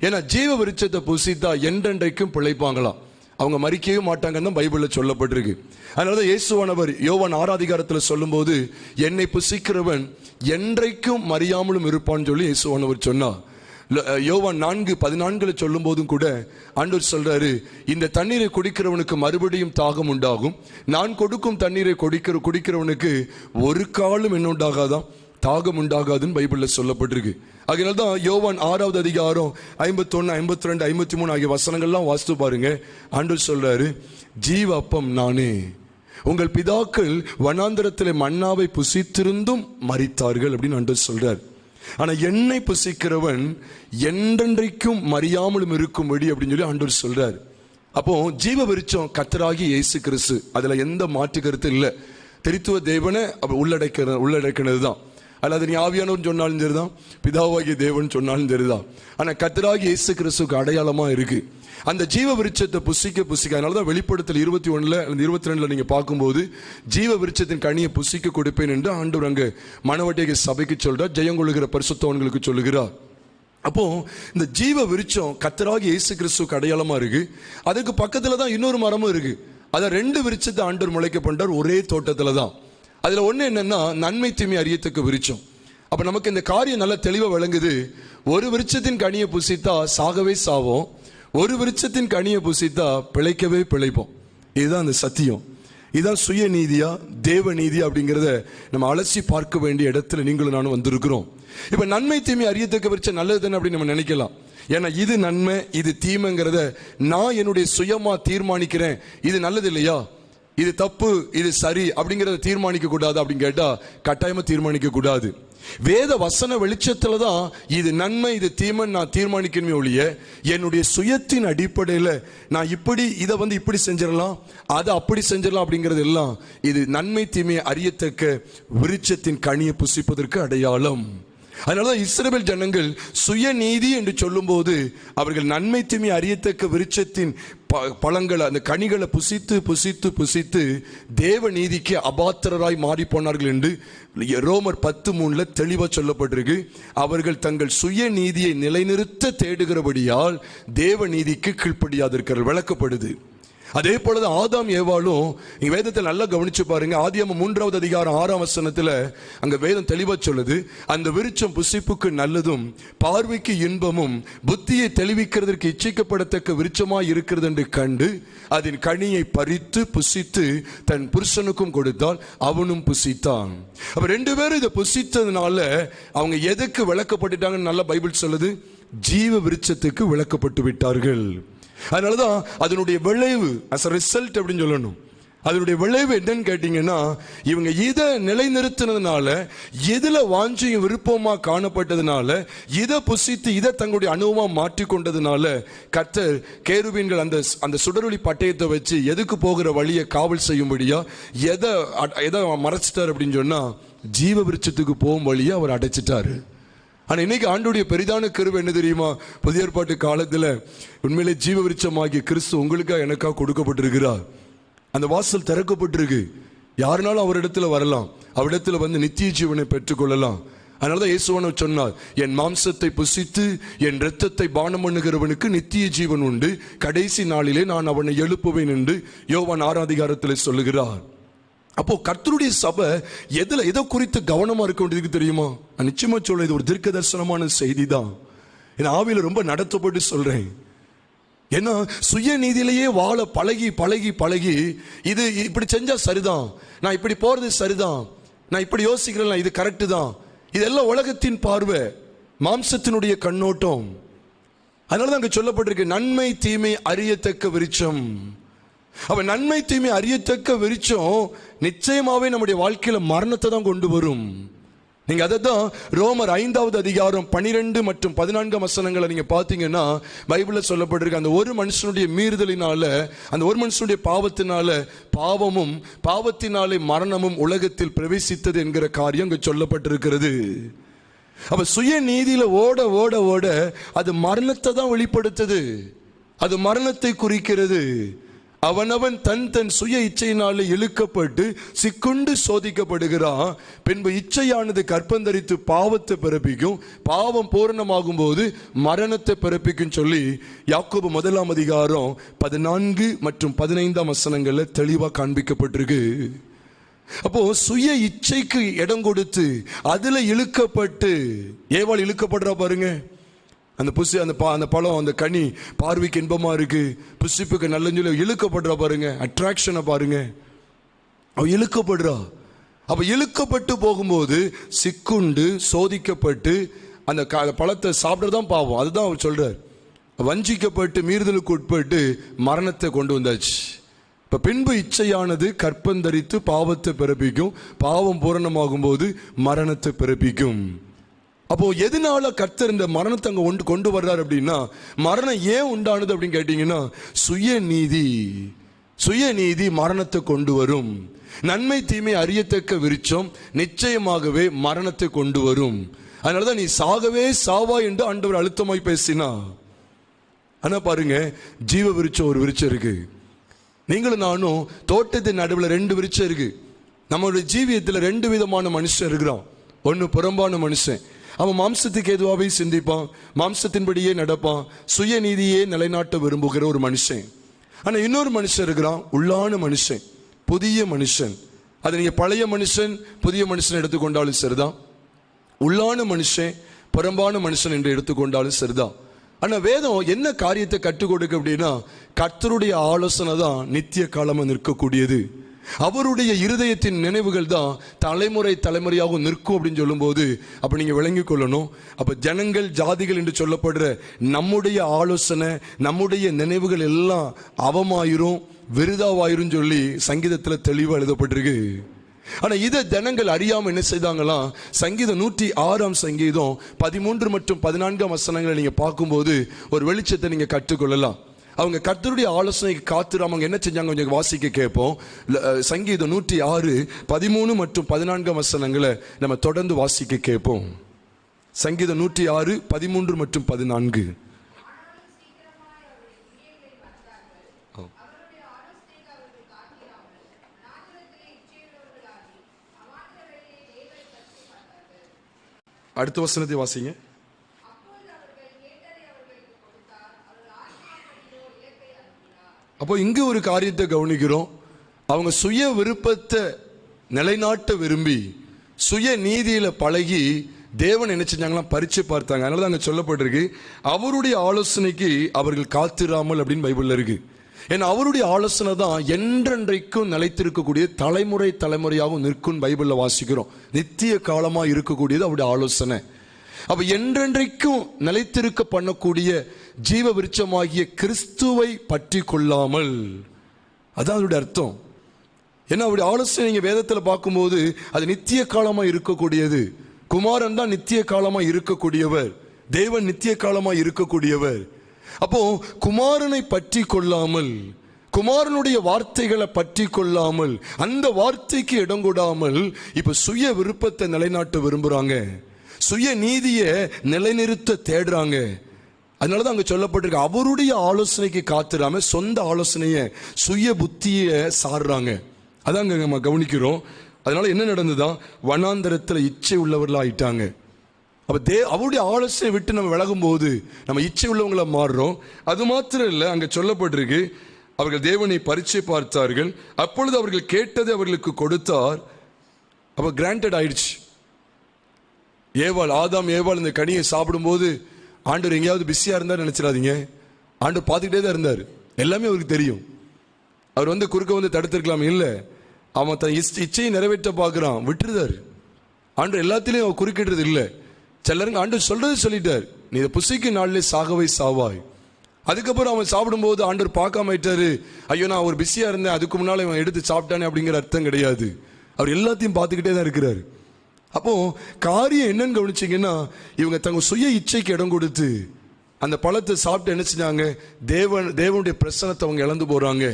ஏன்னா ஜீவ விருட்சத்தை புசித்தா என்றென்றைக்கும் பிழைப்பாங்களாம், அவங்க மறிக்கவே மாட்டாங்கன்னு தான் பைபிள்ல சொல்லப்பட்டிருக்கு. அதனாலதான் இயேசுவானவர் யோவான் 6வது அதிகாரத்தில் சொல்லும் போது, என்னை புசிக்கிறவன் என்றைக்கும் மறியாமலும் இருப்பான்னு சொல்லி இயேசுவானவர் சொன்னார். யோவான் 4:14 சொல்லும் போதும் கூட ஆண்டவர் சொல்றாரு, இந்த தண்ணீரை குடிக்கிறவனுக்கு மறுபடியும் தாகம் உண்டாகும், நான் கொடுக்கும் தண்ணீரை குடிக்கிறவனுக்கு ஒரு காலம் என்ன உண்டாகாதான், தாகம் உண்டாகாதுன்னு பைபிள்ல சொல்லப்பட்டிருக்கு. அதனால்தான் யோவான் 6வது அதிகாரம் 51, 52, 53 ஆகிய வசனங்கள்லாம் வாசித்து பாருங்க. ஆண்டவர் சொல்றாரு, ஜீவ அப்பம் நானே, உங்கள் பிதாக்கள் வனாந்தரத்திலே மன்னாவை புசித்திருந்தும் மரித்தார்கள் அப்படின்னு ஆண்டவர் சொல்றார். ஆனா என்னை புசிக்கிறவன் என்றென்றைக்கும் மறியாமலும் இருக்கும்படி அப்படின்னு சொல்லி ஆண்டவர் சொல்றார். அப்போ ஜீவ விருட்சம் கர்த்தராகிய இயேசு கிறிஸ்து, அதுல எந்த மாற்று கருத்து இல்லை. திரித்துவ தேவனை உள்ளடக்கினது தான். அல்லது நீ ஆவியானவர் சொன்னாலும் சரிதான், பிதாவாகிய தேவன் சொன்னாலும் சரிதான். ஆனா கர்த்தராகிய இயேசு கிறிஸ்துவுக்கு அடையாளமா இருக்கு அந்த ஜீவ விருட்சத்தை புசிக்க. அதனாலதான் வெளிப்படுத்தல் 21 அல்லது 22 நீங்க பார்க்கும்போது ஜீவ விருட்சத்தின் கனியை புசிக்க கொடுப்பேன் என்று ஆண்டவர் அங்க மணவாட்டிய சபைக்கு சொல்றார், ஜெயங்கொள்ளுகிற பரிசுத்தவான்களுக்கு சொல்லுகிறார். அப்போ இந்த ஜீவ விருட்சம் கர்த்தராகிய இயேசு கிறிஸ்துவுக்கு அடையாளமா இருக்கு. அதுக்கு பக்கத்துல தான் இன்னொரு மரமும் இருக்கு. அத ரெண்டு விருட்சத்தை ஆண்டவர் முளைக்க பண்றார் ஒரே தோட்டத்துல தான். அதுல ஒண்ணு என்னன்னா நன்மை தீமை அறியத்தக்க விருட்சம். அப்ப நமக்கு இந்த காரியம் நல்லா தெளிவா விளங்குது. ஒரு விருட்சத்தின் கனியை புசித்தா சாகவே சாவோம், ஒரு விருட்சத்தின் கனியை புசித்தா பிழைக்கவே பிழைப்போம். இதுதான் அந்த சத்தியம். இதுதான் சுய நீதியா தேவ நீதியா அப்படிங்கிறத நம்ம அலசி பார்க்க வேண்டிய இடத்துல நீங்களும் நானும் வந்திருக்கிறோம். இப்ப நன்மை தீமை அறியத்தக்க விருட்சம் நல்லது தானே அப்படின்னு நம்ம நினைக்கலாம். ஏன்னா இது நன்மை இது தீமைங்கிறத நான் என்னுடைய சுயமா தீர்மானிக்கிறேன். இது நல்லது இல்லையா, இது தப்பு, இது சரி அப்படிங்கிறத தீர்மானிக்க கூடாது அப்படின்னு கேட்டா கட்டாயமா தீர்மானிக்க கூடாது. வேத வசன வெளிச்சத்துல தான் இது நன்மை இது தீமை நான் தீர்மானிக்கணுமே ஒழிய என்னுடைய சுயத்தின் அடிப்படையில் நான் இப்படி இதை இப்படி செஞ்சிடலாம் அதை அப்படி செஞ்சிடலாம் அப்படிங்கிறது எல்லாம் இது நன்மை தீமையை அறியத்தக்க விருட்சத்தின் கனியை புசிப்பதற்கு அடையாளம். அதனாலதான் இஸ்ரவேல் ஜனங்கள் சுயநீதி என்று சொல்லும் போது அவர்கள் நன்மை தீமை அறியத்தக்க விருட்சத்தின் பழங்களை அந்த கனிகளை புசித்து புசித்து புசித்து தேவ நீதிக்கு அபாத்திரராய் மாறி போனார்கள் என்று ரோமர் 10:3 தெளிவா சொல்லப்பட்டிருக்கு. அவர்கள் தங்கள் சுய நீதியை நிலைநிறுத்த தேடுகிறபடியால் தேவ நீதிக்கு கீழ்ப்படியாதிருக்கிறார்கள் விளக்கப்படுது. அதே போலதான் ஆதாம் ஏவாளும் வேதத்தை நல்லா கவனிச்சு பாருங்க. ஆதியாகமம் 3வது அதிகாரம் 6ஆம் வசனத்துல அங்க வேதம் தெளிவா சொல்லுது, அந்த விருட்சம் புசிப்புக்கு நல்லதும் பார்வைக்கு இன்பமும் புத்தியை தெளிவிக்கிறதற்கு இச்சிக்கப்படத்தக்க விருட்சமாய் இருக்கிறது என்று கண்டு அதன் கனியை பறித்து புசித்து தன் புருஷனுக்கும் கொடுத்தால் அவனும் புசித்தான். அப்ப 2 பேரும் இதை புசித்ததுனால அவங்க எதுக்கு விளக்கப்பட்டுட்டாங்கன்னு நல்லா பைபிள் சொல்லுது, ஜீவ விருட்சத்துக்கு விளக்கப்பட்டு விட்டார்கள். அதனாலதான் அதனுடைய விளைவு as a result அப்படின்னு சொல்லணும். அதனுடைய விளைவு என்னன்னு கேட்டீங்கன்னா, இவங்க இதை நிலைநிறுத்தினதுனால, எதுல வாஞ்சியும் விருப்பமா காணப்பட்டதுனால, இதை புசித்து இதை தங்களுடைய அனுபவமா மாற்றிக்கொண்டதுனால கர்த்தர் கேருபீன்கள் அந்த சுடரொளி பட்டயத்தை வச்சு எதுக்கு போகிற வழியை காவல் செய்யும்படியா எதை மறைச்சிட்டார் அப்படின்னு சொன்னா, ஜீவ விருட்சத்துக்கு போகும் வழியை அவர் அடைச்சிட்டாரு. ஆனா இன்னைக்கு ஆண்டோடைய பெரிதான கிருபை என்ன தெரியுமா, புதிய ஏற்பாட்டு காலத்துல உண்மையிலே ஜீவ விருட்சமாகிய கிறிஸ்து உங்களுக்கா எனக்கா கொடுக்கப்பட்டிருக்கிறார். அந்த வாசல் திறக்கப்பட்டிருக்கு. யாருனாலும் அவரிடத்துல வரலாம், அவரிடத்துல நித்திய ஜீவனை பெற்றுக்கொள்ளலாம். அதனாலதான் இயேசுவான சொன்னார், என் மாம்சத்தை புசித்து என் இரத்தத்தை பானம் பண்ணுகிறவனுக்கு நித்திய ஜீவன் உண்டு, கடைசி நாளிலே நான் அவனை எழுப்புவேன் என்று யோவான் 6ஆம் அதிகாரத்தில் சொல்லுகிறார். அப்போ கர்த்தருடைய சபை எதை குறித்து கவனமா இருக்க வேண்டியதுக்கு தெரியுமா? நான் நிச்சயமா சொல்றேன், இது ஒரு தீர்க்க தரிசனமான செய்தி தான். என் ஆவியில ரொம்ப நடத்தப்பட்டு சொல்றேன். ஏன்னா சுய நீதியிலேயே வாழ பழகி பழகி பழகி இது இப்படி செஞ்சா சரிதான், நான் இப்படி போறது சரிதான், நான் இப்படி யோசிக்கிறேன் இது கரெக்டு தான், இதெல்லாம் உலகத்தின் பார்வை, மாம்சத்தினுடைய கண்ணோட்டம். அதனாலதான் அங்க சொல்லப்பட்டிருக்கு நன்மை தீமை அறியத்தக்க விருட்சம். அப்ப நன்மை தீமை அறியத்தக்க விருட்சம் நிச்சயமாவே நம்முடைய வாழ்க்கையில மரணத்தை தான் கொண்டு வரும். நீங்க அதை தான் ரோமர் 5வது அதிகாரம் 12 மற்றும் 14 வசனங்களை நீங்க பாத்தீங்கன்னா பைபிள்ல சொல்லப்பட்டிருக்கு, அந்த ஒரு மனுஷனுடைய மீறுதலினால, அந்த ஒரு மனுஷனுடைய பாவத்தினால பாவமும் பாவத்தினாலே மரணமும் உலகத்தில் பிரவேசித்தது என்கிற காரியம் அங்க சொல்லப்பட்டிருக்கிறது. அப்ப சுய நீதியில ஓட ஓட ஓட அது மரணத்தை தான் வெளிப்படுத்துது, அது மரணத்தை குறிக்கிறது. அவனவன் தன் தன் சுய இச்சையினாலே இழுக்கப்பட்டு சிக்குண்டு சோதிக்கப்படுகிறான். பின்பு இச்சையானது கற்பந்தரித்து பாவத்தை பிறப்பிக்கும், பாவம் பூரணமாகும் போது மரணத்தை பிறப்பிக்கும் சொல்லி யாக்கோபு 1ஆம் அதிகாரம் 14 மற்றும் 15 வசனங்கள்ல தெளிவா காண்பிக்கப்பட்டிருக்கு. அப்போ சுய இச்சைக்கு இடம் கொடுத்து அதுல இழுக்கப்பட்டு ஏவாள் இழுக்கப்படுறா பாருங்க. அந்த அந்த பழம் அந்த கனி பார்வைக்கு இன்பமா இருக்கு, புசிப்புக்கு நல்ல இழுக்கப்படுறா பாருங்க, அட்ராக்ஷனை பாருங்க, அவ இழுக்கப்படுறா. அப்ப இழுக்கப்பட்டு போகும்போது சிக்குண்டு சோதிக்கப்பட்டு அந்த பழத்தை சாப்பிட்றதான் பாவம். அதுதான் அவர் சொல்றார், வஞ்சிக்கப்பட்டு மீறுதலுக்கு உட்பட்டு மரணத்தை கொண்டு வந்தாச்சு. இப்ப பின்பு இச்சையானது கற்பந்தரித்து பாவத்தை பிறப்பிக்கும், பாவம் பூரணமாகும் போது மரணத்தை பிறப்பிக்கும். அப்போ எதனால கர்த்தர் இந்த மரணத்தை அங்க கொண்டு வர்றாரு அப்படின்னா, மரணம் ஏன் உண்டானது அப்படின்னு கேட்டீங்கன்னா, சுயநீதி மரணத்தை கொண்டு வரும். நன்மை தீமை அறியத்தக்க விருட்சம் நிச்சயமாகவே மரணத்தை கொண்டு வரும். அதனாலதான் நீ சாகவே சாவா என்று ஆண்டவர் அழுத்தமாய் பேசினா. ஆனா பாருங்க, ஜீவ விருட்சம் ஒரு விருட்சம் இருக்கு. நீங்களும் நானும் தோட்டத்தின் நடுவில் 2 விருட்சம் இருக்கு. நம்மளுடைய ஜீவியத்துல 2 விதமான மனுஷன் இருக்கிறான். ஒன்னு புறம்பான மனுஷன், அவன் மாம்சத்துக்கு எதுவாகவே சிந்திப்பான், மாம்சத்தின்படியே நடப்பான், சுயநீதியே நிலைநாட்ட விரும்புகிற ஒரு மனுஷன். ஆனா இன்னொரு மனுஷன் இருக்கிறான், உள்ளான மனுஷன், புதிய மனுஷன். அது நீங்க பழைய மனுஷன் புதிய மனுஷன் எடுத்துக்கொண்டாலும் சரிதான், உள்ளான மனுஷன் புறம்பான மனுஷன் என்று எடுத்துக்கொண்டாலும் சரிதான். ஆனா வேதம் என்ன காரியத்தை கற்றுக் கொடுக்க அப்படின்னா, கர்த்தருடைய ஆலோசனை தான் நித்திய காலமா நிற்கக்கூடியது. அவருடைய இருதயத்தின் நினைவுகள் தான் தலைமுறை தலைமுறையாக நிற்கும் அப்படின்னு சொல்லும் போது அப்ப நீங்க விளங்கிக் கொள்ளணும். அப்ப ஜனங்கள் ஜாதிகள் என்று சொல்லப்படுற நம்முடைய ஆலோசனை நம்முடைய நினைவுகள் எல்லாம் அவமாயிரும் விருதாவாயிரும் சொல்லி சங்கீதத்துல தெளிவா எழுதப்பட்டிருக்கு. ஆனா இதை ஜனங்கள் அறியாம என்ன செய்தாங்களாம், சங்கீதம் 106 சங்கீதம் 13 மற்றும் 14 வசனங்களை நீங்க பார்க்கும்போது ஒரு வெளிச்சத்தை நீங்க கற்றுக்கொள்ளலாம். அவங்க கர்த்தருடைய ஆலோசனைக்கு காத்துறாம அவங்க என்ன செஞ்சாங்க, கொஞ்சம் வாசிக்க கேட்போம். சங்கீதம் 106 13 மற்றும் 14 வசனங்களை நம்ம தொடர்ந்து வாசிக்க கேட்போம். சங்கீதம் 106 13 மற்றும் 14. அடுத்த வசனத்தை வாசிங்க. அப்போ இங்கு ஒரு காரியத்தை கவனிக்கிறோம். அவங்க சுய விருப்பத்தை நிலைநாட்ட விரும்பி சுய நீதியில பழகி தேவன் என்ன செஞ்சாங்களாம், பரிச்சு பார்த்தாங்க. அதனால தான் அங்க சொல்லப்பட்டிருக்கு, அவருடைய ஆலோசனைக்கு அவர்கள் காத்திராமல் அப்படின்னு பைபிள்ல இருக்கு. ஏன்னா அவருடைய ஆலோசனை தான் என்றென்றைக்கும் நிலைத்திருக்கக்கூடிய தலைமுறை தலைமுறையாகவும் நிற்கும் பைபிள்ல வாசிக்கிறோம். நித்திய காலமா இருக்கக்கூடியது அவருடைய ஆலோசனை. அப்ப என்றென்றைக்கும் நிலைத்திருக்க பண்ணக்கூடிய ஜீவ விருட்சமாகிய கிறிஸ்துவை பற்றி கொள்ளாமல், அதான் அவருடைய அர்த்தம். ஏன்னா அவருடைய ஆலோசனை நீங்க வேதத்துல பார்க்கும்போது அது நித்திய காலமா இருக்கக்கூடியது. குமாரன் தான் நித்திய காலமா இருக்கக்கூடியவர், தேவன் நித்திய காலமா இருக்கக்கூடியவர். அப்போ குமாரனை பற்றி கொள்ளாமல், குமாரனுடைய வார்த்தைகளை பற்றி கொள்ளாமல், அந்த வார்த்தைக்கு இடம் கொடாமல் இப்ப சுய விருப்பத்தை நிலைநாட்ட விரும்புறாங்க, சுய நீதியை நிலைநிறுத்த தேடுறாங்க. அதனாலதான் அங்க சொல்லப்பட்டிருக்கு, அவருடைய ஆலோசனைக்கு காத்துறாம சொந்த ஆலோசனைய சுய புத்திய சாடுறாங்க. அதான் நம்ம கவனிக்கிறோம். அதனால என்ன நடந்துதான், வனாந்தரத்துல இச்சை உள்ளவர்களா ஆயிட்டாங்க. அப்ப அவருடைய ஆலோசனை விட்டு நம்ம விலகும் போது நம்ம இச்சை உள்ளவங்களா மாறுறோம். அது மாத்திரம் இல்லை, அங்க சொல்லப்பட்டிருக்கு, அவர்கள் தேவனை பரிச்சை பார்த்தார்கள், அப்பொழுது அவர்கள் கேட்டதை அவர்களுக்கு கொடுத்தார். அப்ப கிராண்டட் ஆயிடுச்சு. ஆதாம் ஏவாள் இந்த கனியை சாப்பிடும்போது ஆண்டவர் எங்கேயாவது பிஸியா இருந்தார் நினைச்சிடாதீங்க. ஆண்டவர் பார்த்துக்கிட்டே தான் இருந்தார், எல்லாமே அவருக்கு தெரியும். அவர் குறுக்க தடுத்திருக்கலாம், இல்லை, அவன் தன் இச்சையை நிறைவேற்ற பார்க்கிறான், விட்டுருதார். ஆண்டவர் எல்லாத்திலையும் அவன் குறுக்கிடுறது இல்லை. சிலருங்க ஆண்டவர் சொல்றது சொல்லிட்டார், நீ இதை புசிக்கு நாளிலே சாகவை சாவாய். அதுக்கப்புறம் அவன் சாப்பிடும்போது ஆண்டவர் பார்க்காம ஆயிட்டாரு, ஐயோ நான் ஒரு பிஸியா இருந்தேன், அதுக்கு முன்னால அவன் எடுத்து சாப்பிட்டானே அப்படிங்கிற அர்த்தம் கிடையாது. அவர் எல்லாத்தையும் பார்த்துக்கிட்டே தான் இருக்கிறார். அப்போ காரியம் என்னன்னு கவனிச்சிங்கன்னா, இவங்க தங்க சுய இச்சைக்கு இடம் கொடுத்து அந்த பழத்தை சாப்பிட்டு என்ன செஞ்சாங்க, தேவனுடைய பிரசனத்தை அவங்க இழந்து போறாங்க.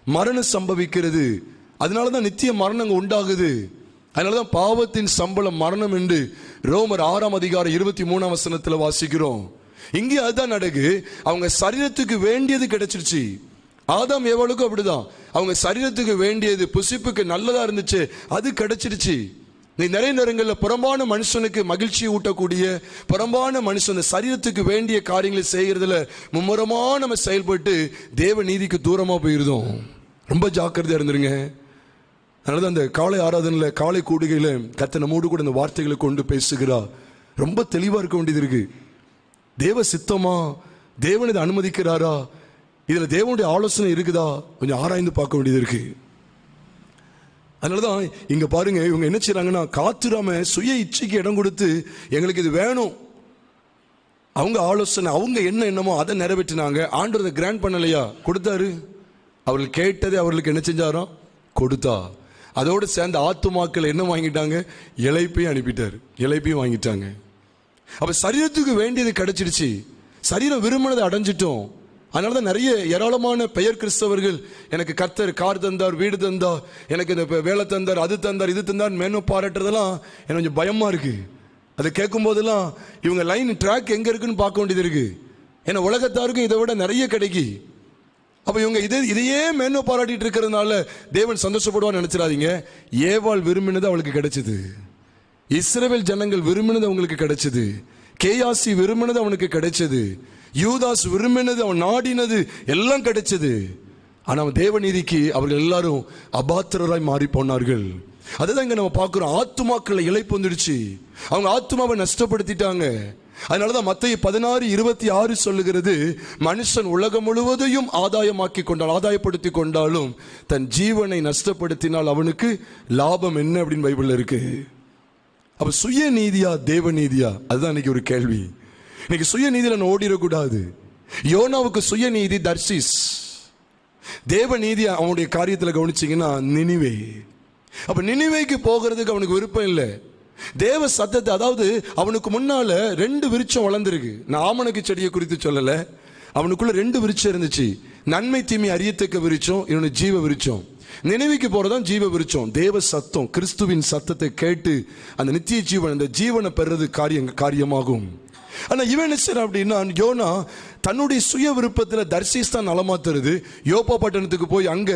மரணம் சம்பவிக்கிறது. அதனாலதான் நித்திய மரணம் உண்டாகுது. அதனாலதான் பாவத்தின் சம்பளம் மரணம் என்று ரோமர் 6 அதிகாரம் 23 வசனத்துல வாசிக்கிறோம். இங்கே அதுதான் நடக்கு. அவங்க சரீரத்துக்கு வேண்டியது கிடைச்சிருச்சு. ஆதாம் ஏவாளுக்கும் அப்படிதான். அவங்க சரீரத்துக்கு வேண்டியது புசிப்புக்கு நல்லதா இருந்துச்சு, அது கிடைச்சிருச்சு. நீ நிறைய நேரங்களில் புறம்பான மனுஷனுக்கு மகிழ்ச்சி ஊட்டக்கூடிய புறம்பான மனுஷன் சரீரத்துக்கு வேண்டிய காரியங்களை செய்கிறதுல மும்முரமா நம்ம செயல்பட்டு தேவ நீதிக்கு தூரமா போயிருந்தோம். ரொம்ப ஜாக்கிரதையா இருந்துருங்க. அதனாலதான் அந்த காலை ஆராதனையில் காலை கூடுகையில கர்த்தர் நம்மோடு கூட இந்த வார்த்தைகளை கொண்டு பேசுகிறா. ரொம்ப தெளிவா இருக்க வேண்டியது இருக்கு. தேவ சித்தமா, தேவன் இதை அனுமதிக்கிறாரா, இதுல தேவனுடைய ஆலோசனை இருக்குதா, கொஞ்சம் ஆராய்ந்து பார்க்க வேண்டியது இருக்கு. அதனாலதான் இங்க பாருங்க, இவங்க என்ன செய்யறாங்கன்னா, காத்துராம சுய இச்சைக்கு இடம் கொடுத்து எங்களுக்கு இது வேணும், அவங்க ஆலோசனை அவங்க என்னமோ அதை நிறைவேற்றினாங்க. ஆண்டவர் அதை கிராண்ட் பண்ணலையா, கொடுத்தாரு. அவர்கள் கேட்டதை அவர்களுக்கு என்ன செஞ்சாரோ கொடுத்தா. அதோடு சேர்ந்த ஆத்துமாக்கள் என்ன வாங்கிட்டாங்க, இளைப்பையும் அனுப்பிட்டார், இளைப்பையும் வாங்கிட்டாங்க. அப்ப சரீரத்துக்கு வேண்டியது கிடைச்சிடுச்சு, சரீரம் விரும்பினதை அடைஞ்சிட்டோம். அதனாலதான் நிறைய ஏராளமான பெயர் கிறிஸ்தவர்கள் எனக்கு கர்த்தர் கார் தந்தார், வீடு தந்தார், எனக்கு இந்த வேலை தந்தார், அது தந்தார், இது தந்தார் மேன்மை பாராட்டுறதெல்லாம் எனக்கு கொஞ்சம் பயமா இருக்கு. அதை கேட்கும் போதெல்லாம் இவங்க லைன் ட்ராக் எங்க இருக்குன்னு பார்க்க வேண்டியது இருக்கு. ஏன்னா உலகத்தாருக்கும் இதை விட நிறைய கிடைக்கி. அப்ப இவங்க இதையே மேன்மை பாராட்டிட்டு இருக்கிறதுனால தேவன் சந்தோஷப்படுவான்னு நினைச்சிடாதீங்க. ஏவாள் விரும்பினது அவளுக்கு கிடைச்சது, இஸ்ரவேல் ஜனங்கள் விரும்பினது அவங்களுக்கு கிடைச்சது, கேயாசி விரும்பினது அவனுக்கு கிடைச்சது, யூதாஸ் விரும்பினது அவன் நாடினது எல்லாம் கிடைச்சது. ஆனா அவன் தேவநீதிக்கு அவர்கள் எல்லாரும் அபாத்திரராய் மாறி போனார்கள். அதுதான் இங்க நம்ம பார்க்கிறோம். ஆத்துமாக்களை இழைப்பு வந்துடுச்சு, அவங்க ஆத்துமாவை நஷ்டப்படுத்திட்டாங்க. அதனாலதான் மத்தேயு 16:26 சொல்லுகிறது, மனுஷன் உலகம் முழுவதையும் ஆதாயப்படுத்தி கொண்டாலும் தன் ஜீவனை நஷ்டப்படுத்தினால் அவனுக்கு லாபம் என்ன அப்படின்னு பைபிள்ல இருக்கு. அப்ப சுய நீதியா தேவ நீதியா, அதுதான் இன்னைக்கு ஒரு கேள்வி. இன்னைக்கு சுய நீதியில நான் ஓடிடக்கூடாது. யோனாவுக்கு சுய நீதி தர்சிஸ், தேவ நீதி அவனுடைய காரியத்தில் கவனிச்சீங்கன்னா நினிவே. அப்ப நினிவேக்கு போகிறதுக்கு அவனுக்கு விருப்பம் இல்லை. தேவ சத்தத்தை, அதாவது அவனுக்கு முன்னால 2 விருட்சம் வளர்ந்துருக்கு. நான் ஆமணக்கு செடியை குறித்து சொல்லல, அவனுக்குள்ள 2 விருட்சம் இருந்துச்சு. நன்மை தீமை அறியத்தக்க விருட்சம், இன்னொன்று ஜீவ விருட்சம். நினைவுக்கு போறதான் ஜீவ விருட்சம். தேவ சத்தம், கிறிஸ்துவின் சத்தத்தை கேட்டு அந்த நித்திய ஜீவன், அந்த ஜீவனை பெறது காரியமாகும். ஆனா இவன் என்ன செய்யறான் அப்படின்னா, யோனா தன்னுடைய சுய விருப்பத்தில் தர்சீஸ் தான் நலமா தருது. யோப்பா பட்டணத்துக்கு போய் அங்க